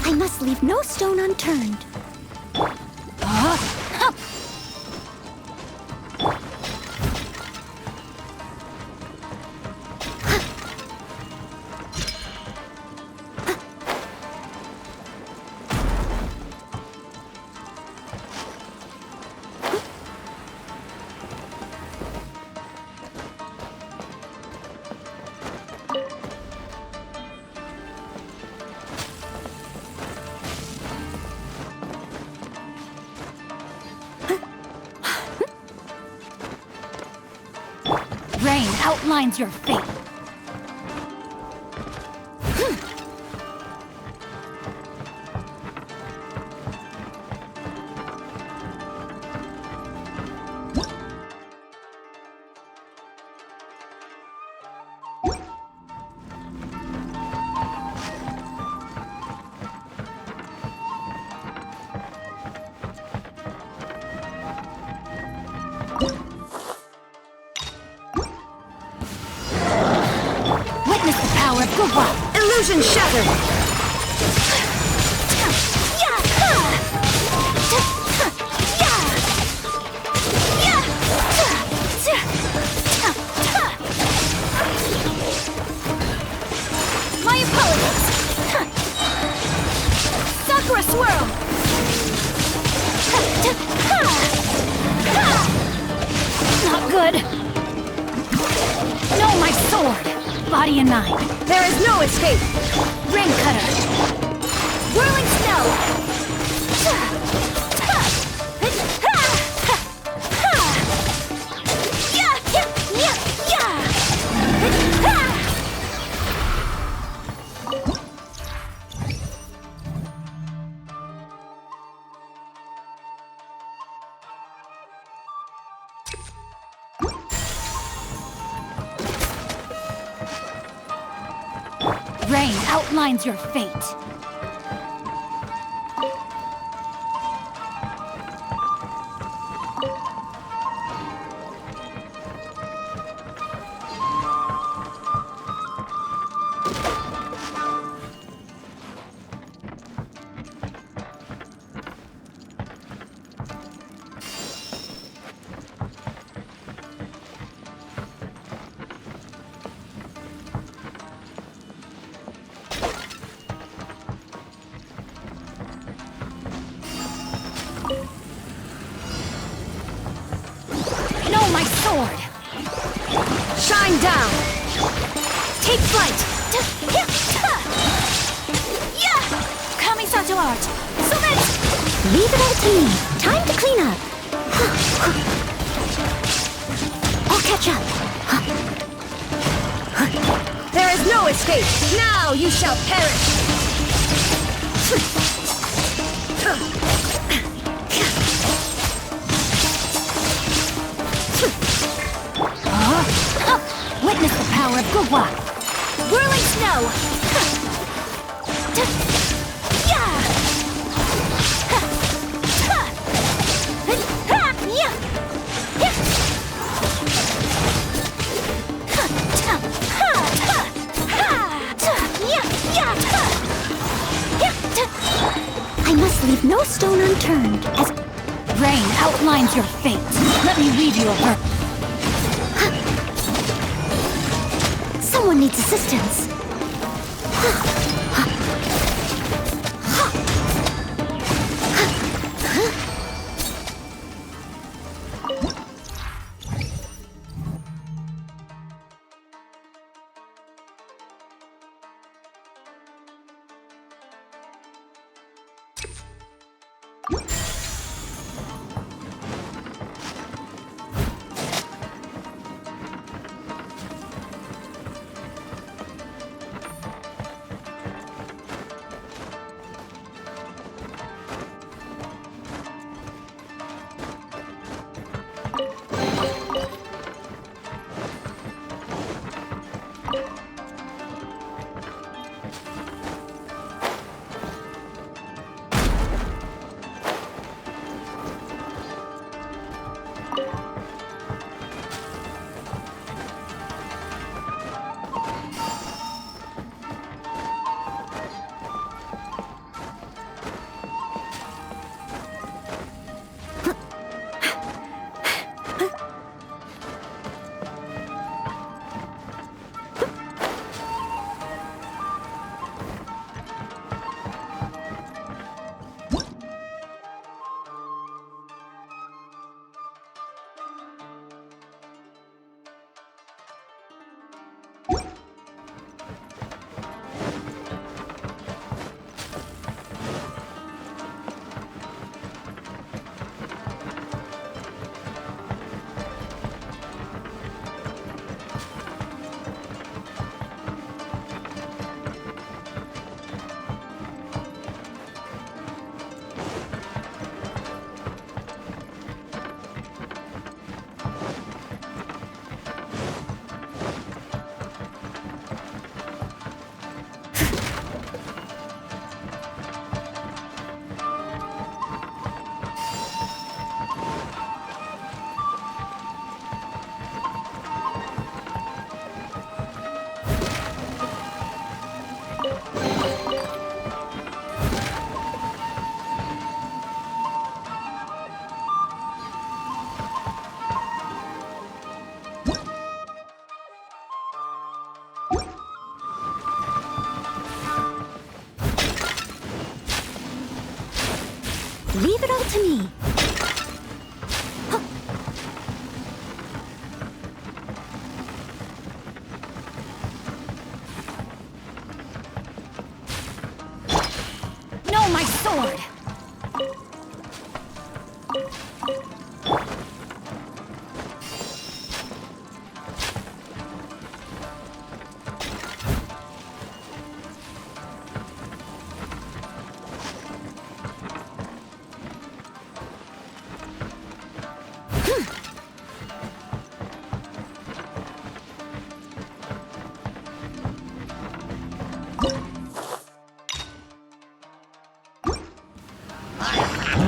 I must leave no stone unturned. Rain outlines your fate. Illusion shattered! My apologies! Sakura swirl! Not good! No, my sword! Body and mind. There is no escape! Rain cutter! Whirling snow! Rain outlines your fate. My sword! Shine down! Take flight! Kamisato art! Summit! Leave it all to me. Time to clean up. I'll catch up. There is no escape! Now you shall perish! Witness the power of Gugwa!
Whirling snow!
I must leave no stone unturned as rain outlines your fate. Let me read you a verse. Someone needs assistance. Leave it all to me. No, my sword!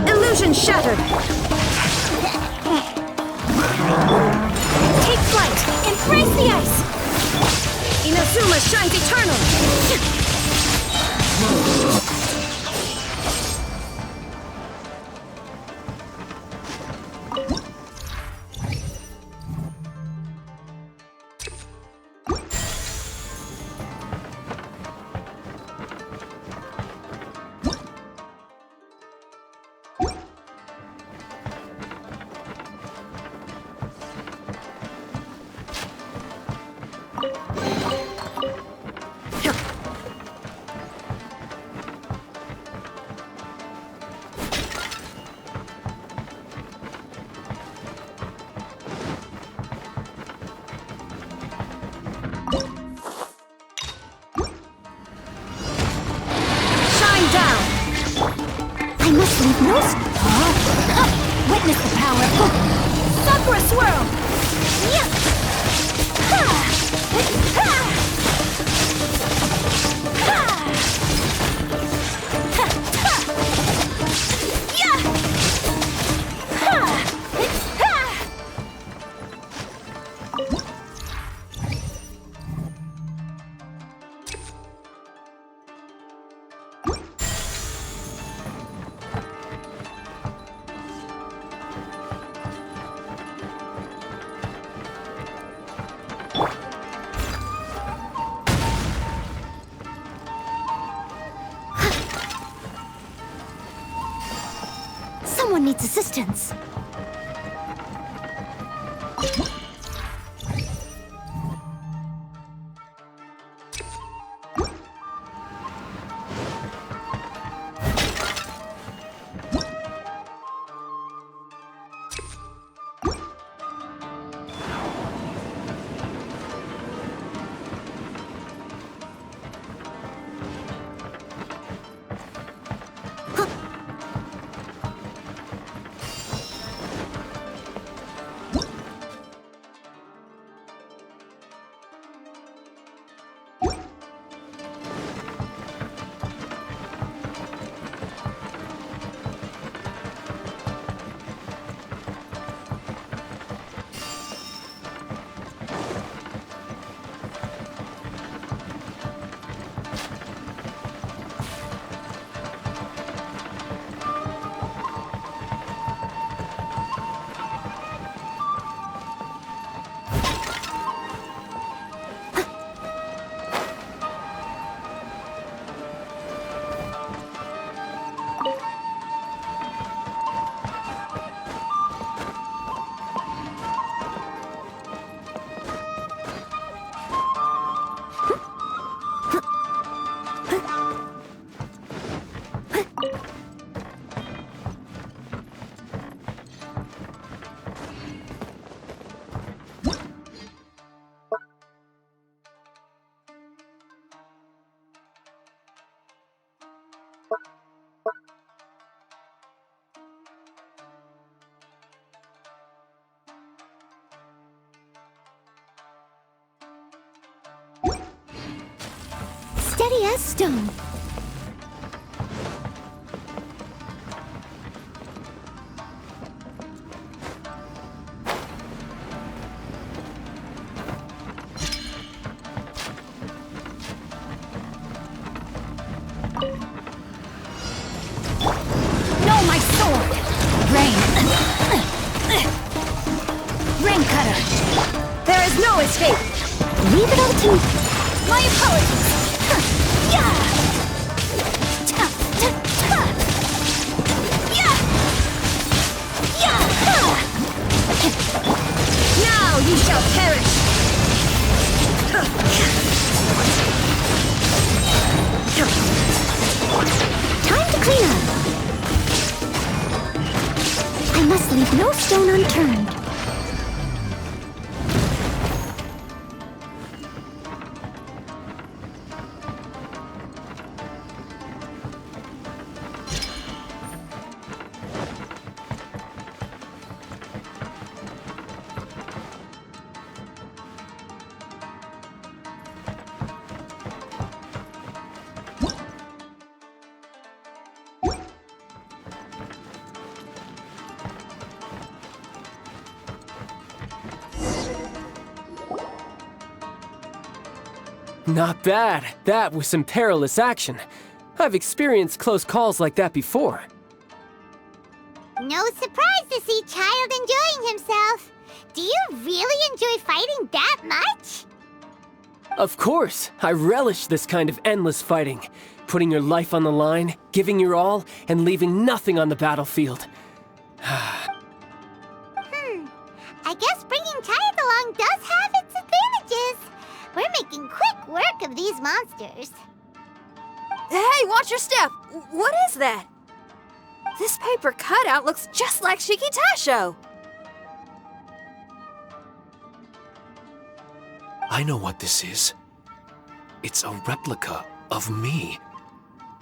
Illusion shattered! Take flight! Embrace the ice! Inazuma shines eternal! I must leave no witness the power. Sakura swirl! needs assistance. Steady as stone. No, my sword! Rain. Rain cutter. There is no escape. Leave it all to me. My apologies. Now you shall perish! Time to clean up! I must leave no stone unturned.
Not bad. That was some perilous action. I've experienced close calls like that before.
No surprise to see Child enjoying himself. Do you really enjoy fighting that much?
Of course, I relish this kind of endless fighting. Putting your life on the line, giving your all, and leaving nothing on the battlefield.
I guess bringing Child along does have its advantages. We're making quick work of these monsters.
Hey, watch your step! What is that? This paper cutout looks just like Shiki Taisho.
I know what this is. It's a replica of me.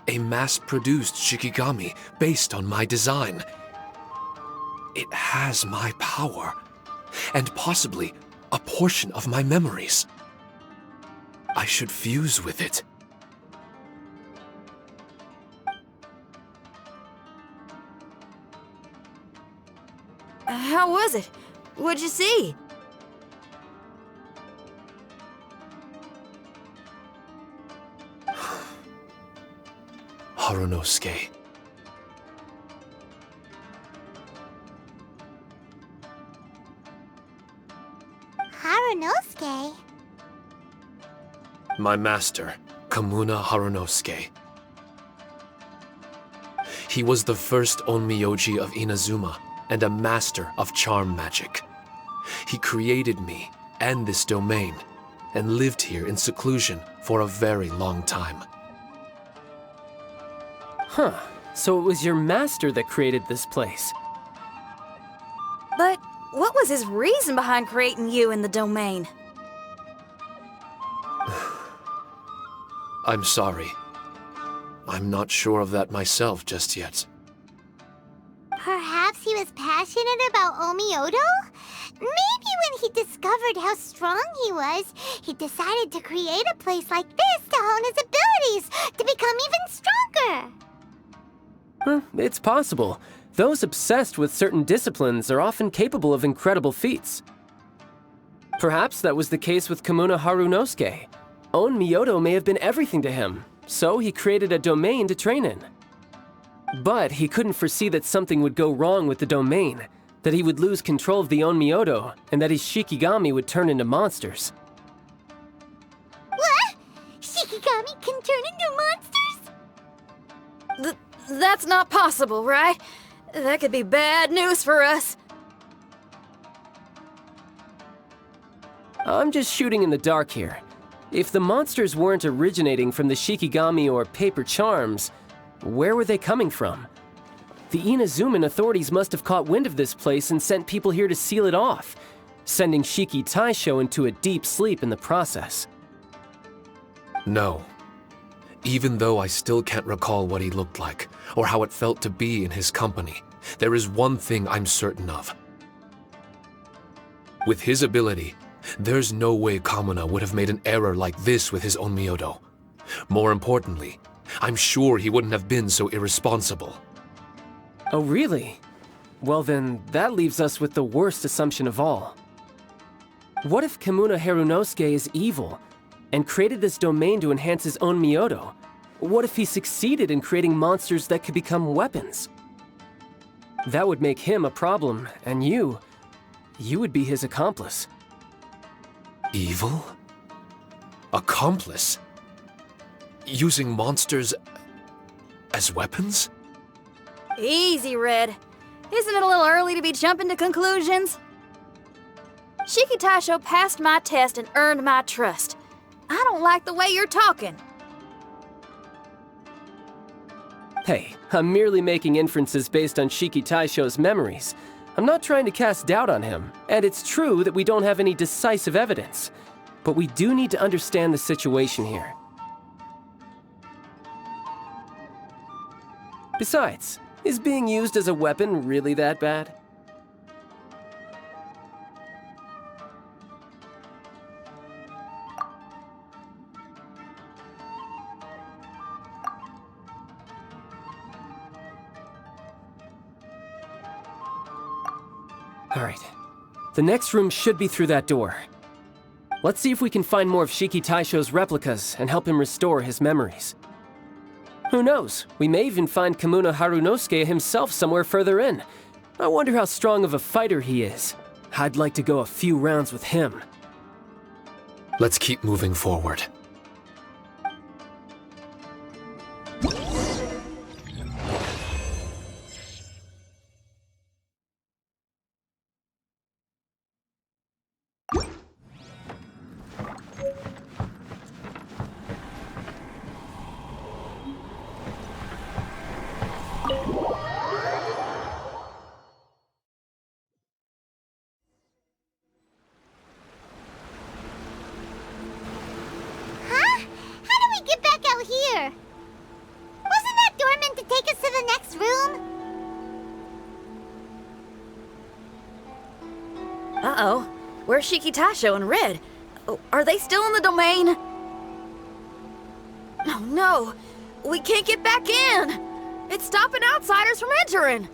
A mass-produced Shikigami based on my design. It has my power, and possibly a portion of my memories. I should fuse with it.
How was it? What'd you see?
Harunosuke.
Harunosuke?
My master, Kamuna Harunosuke. He was the first Onmyoji of Inazuma and a master of charm magic. He created me and this domain and lived here in seclusion for a very long time.
Huh. So it was your master that created this place.
But what was his reason behind creating you in the domain?
I'm sorry. I'm not sure of that myself just yet.
Perhaps he was passionate about Omiodo? Maybe when he discovered how strong he was, he decided to create a place like this to hone his abilities, to become even stronger.
It's possible. Those obsessed with certain disciplines are often capable of incredible feats. Perhaps that was the case with Kamuna Harunosuke. Onmyodo may have been everything to him, so he created a domain to train in. But he couldn't foresee that something would go wrong with the domain, that he would lose control of the Onmyodo, and that his Shikigami would turn into monsters.
What? Shikigami can turn into monsters?
That's not possible, right? That could be bad news for us.
I'm just shooting in the dark here. If the monsters weren't originating from the Shikigami or paper charms, where were they coming from? The Inazuman authorities must have caught wind of this place and sent people here to seal it off, sending Shiki Taisho into a deep sleep in the process.
No. Even though I still can't recall what he looked like, or how it felt to be in his company, there is one thing I'm certain of. With his ability, there's no way Kamuna would have made an error like this with his Onmyodo. More importantly, I'm sure he wouldn't have been so irresponsible.
Oh, really? Well then, that leaves us with the worst assumption of all. What if Kamuna Harunosuke is evil, and created this domain to enhance his own Myoto? What if he succeeded in creating monsters that could become weapons? That would make him a problem, and you would be his accomplice.
Evil? Accomplice? Using monsters as weapons?
Easy, Red. Isn't it a little early to be jumping to conclusions? Shiki Taisho passed my test and earned my trust. I don't like the way you're talking.
Hey, I'm merely making inferences based on Shiki Taisho's memories. I'm not trying to cast doubt on him, and it's true that we don't have any decisive evidence. But we do need to understand the situation here. Besides, is being used as a weapon really that bad? All right. The next room should be through that door. Let's see if we can find more of Shiki Taisho's replicas and help him restore his memories. Who knows? We may even find Kamuna Harunosuke himself somewhere further in. I wonder how strong of a fighter he is. I'd like to go a few rounds with him.
Let's keep moving forward.
Uh-oh. Where's Shiki Taisho and Red? Oh, are they still in the domain? Oh no! We can't get back in! It's stopping outsiders from entering!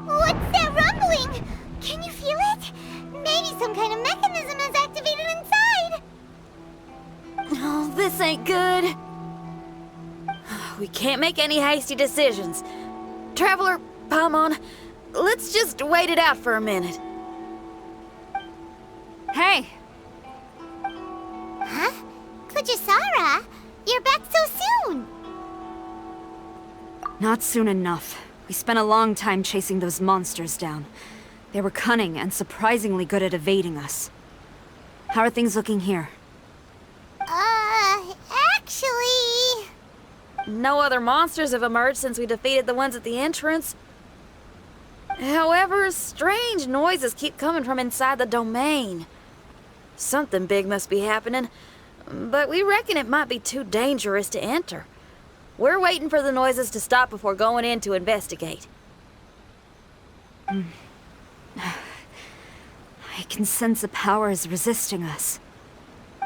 What's that rumbling? Can you feel it? Maybe some kind of mechanism is activated inside!
Oh, this ain't good. We can't make any hasty decisions. Traveler, Paimon, let's just wait it out for a minute.
Hey!
Huh? But Jasara, you're back so soon.
Not soon enough. We spent a long time chasing those monsters down. They were cunning and surprisingly good at evading us. How are things looking here?
Actually...
No other monsters have emerged since we defeated the ones at the entrance. However, strange noises keep coming from inside the domain. Something big must be happening, but we reckon it might be too dangerous to enter. We're waiting for the noises to stop before going in to investigate.
I can sense a power is resisting us.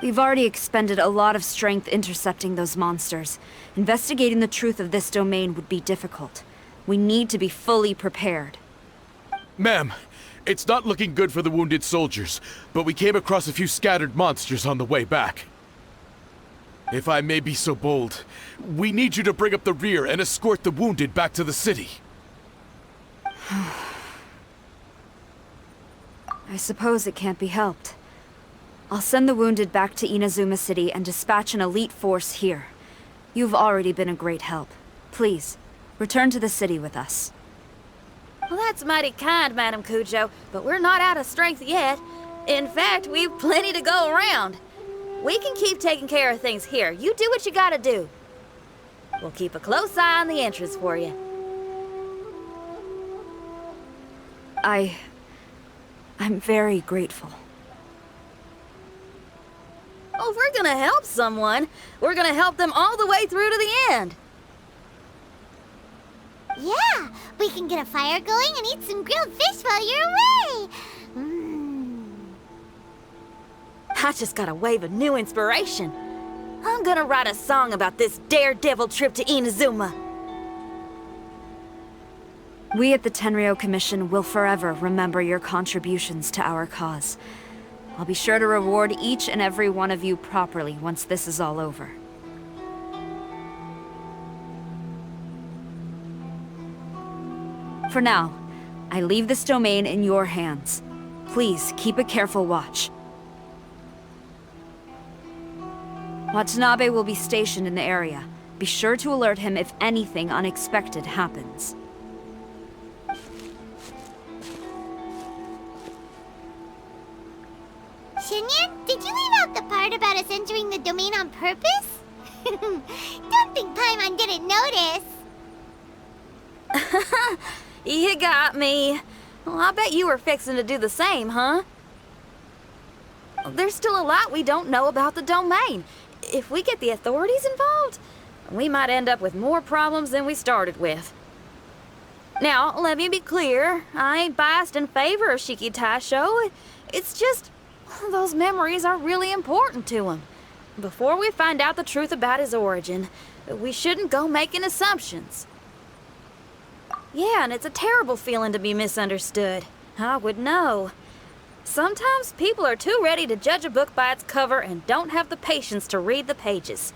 We've already expended a lot of strength intercepting those monsters. Investigating the truth of this domain would be difficult. We need to be fully prepared.
Ma'am, it's not looking good for the wounded soldiers, but we came across a few scattered monsters on the way back. If I may be so bold, we need you to bring up the rear and escort the wounded back to the city.
I suppose it can't be helped. I'll send the wounded back to Inazuma City and dispatch an elite force here. You've already been a great help. Please, return to the city with us.
Well, that's mighty kind, Madam Cujo, but we're not out of strength yet. In fact, we've plenty to go around. We can keep taking care of things here. You do what you gotta do. We'll keep a close eye on the entrance for you.
I'm very grateful.
Oh, if we're gonna help someone, we're gonna help them all the way through to the end.
Yeah, we can get a fire going and eat some grilled fish while you're away.
I just got a wave of new inspiration. I'm gonna write a song about this daredevil trip to Inazuma.
We at the Tenryou Commission will forever remember your contributions to our cause. I'll be sure to reward each and every one of you properly once this is all over. For now, I leave this domain in your hands. Please keep a careful watch. Watanabe will be stationed in the area. Be sure to alert him if anything unexpected happens.
Shinyan, did you leave out the part about us entering the domain on purpose? Don't think Paimon didn't notice.
You got me. Well, I bet you were fixing to do the same, huh? There's still a lot we don't know about the domain. If we get the authorities involved, we might end up with more problems than we started with. Now, let me be clear. I ain't biased in favor of Shiki Taisho. It's just, those memories are really important to him. Before we find out the truth about his origin, we shouldn't go making assumptions. Yeah, and it's a terrible feeling to be misunderstood. I would know. Sometimes people are too ready to judge a book by its cover and don't have the patience to read the pages.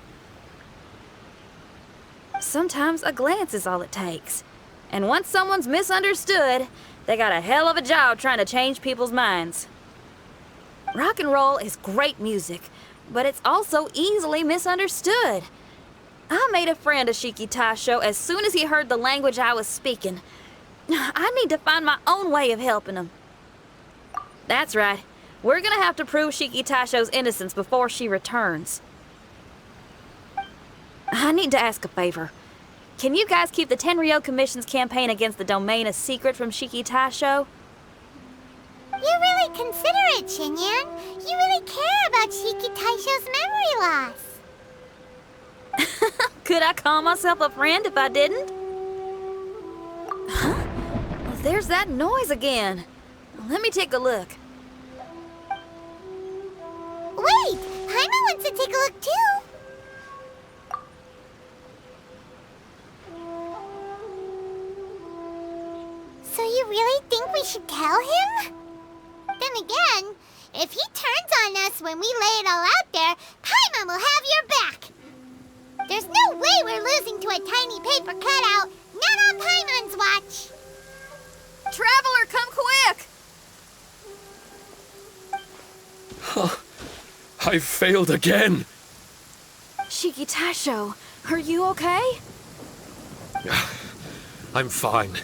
Sometimes a glance is all it takes. And once someone's misunderstood, they got a hell of a job trying to change people's minds. Rock and roll is great music, but it's also easily misunderstood. I made a friend of Shiki Taisho as soon as he heard the language I was speaking. I need to find my own way of helping him. That's right. We're gonna have to prove Shiki Taisho's innocence before she returns. I need to ask a favor. Can you guys keep the Tenryou Commission's campaign against the domain a secret from Shiki Taisho?
You're really considerate, Shinyan. You really care about Shiki Taisho's memory loss.
Could I call myself a friend if I didn't? Huh? Well, there's that noise again. Let me take a look.
Wait! Paimon wants to take a look too! So you really think we should tell him? Then again, if he turns on us when we lay it all out there, Paimon will have your back! There's no way we're losing to a tiny paper cutout, not on Paimon's watch!
Traveler, come quick!
I failed again.
Shiki Taisho, are you okay?
I'm fine.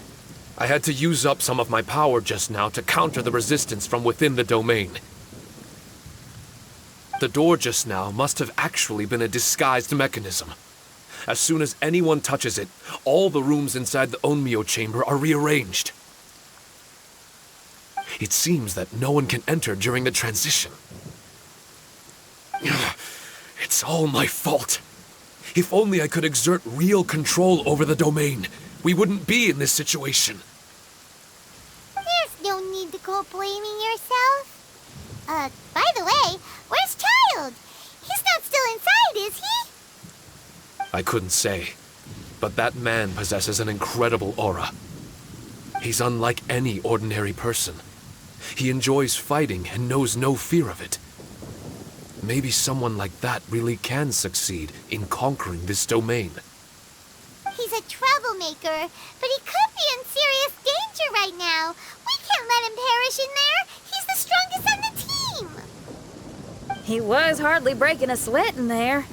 I had to use up some of my power just now to counter the resistance from within the domain. The door just now must have actually been a disguised mechanism. As soon as anyone touches it, all the rooms inside the Onmyo chamber are rearranged. It seems that no one can enter during the transition. It's all my fault. If only I could exert real control over the domain, we wouldn't be in this situation.
There's no need to go blaming yourself. By the way, where's Child? He's not still inside, is he?
I couldn't say, but that man possesses an incredible aura. He's unlike any ordinary person. He enjoys fighting and knows no fear of it. Maybe someone like that really can succeed in conquering this domain.
He's a troublemaker, but he could be in serious danger right now. We can't let him perish in there. He's the strongest on the team.
He was hardly breaking a sweat in there.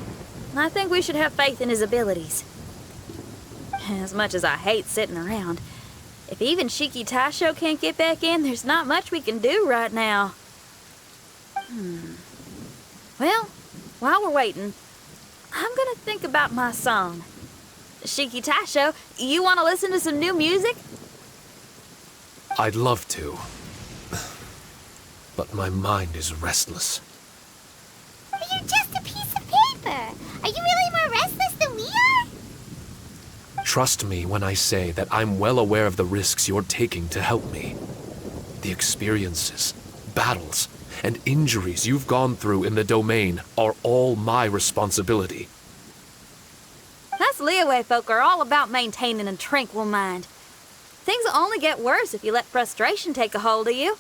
I think we should have faith in his abilities. As much as I hate sitting around, if even Shiki Taisho can't get back in, there's not much we can do right now. Well, while we're waiting, I'm gonna think about my song. Shiki Taisho, you want to listen to some new music?
I'd love to. But my mind is restless.
But you're just a piece of paper. Are you really more restless than we are?
Trust me when I say that I'm well aware of the risks you're taking to help me. The experiences, battles, and injuries you've gone through in the domain are all my responsibility.
Us Liyue folk are all about maintaining a tranquil mind. Things will only get worse if you let frustration take a hold of you.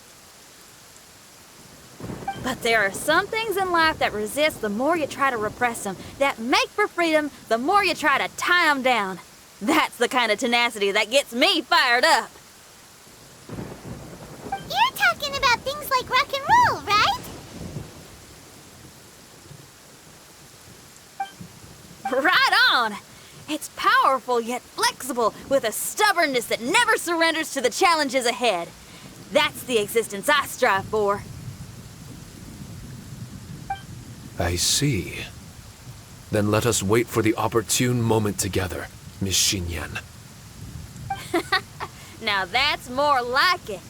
But there are some things in life that resist the more you try to repress them, that make for freedom the more you try to tie them down. That's the kind of tenacity that gets me fired up.
You're talking about things like rock and roll, right?
Right on! It's powerful yet flexible, with a stubbornness that never surrenders to the challenges ahead. That's the existence I strive for.
I see. Then let us wait for the opportune moment together, Miss Xinyan.
Now that's more like it.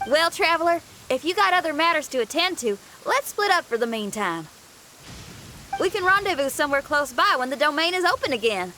Well, Traveler, if you got other matters to attend to, let's split up for the meantime. We can rendezvous somewhere close by when the domain is open again.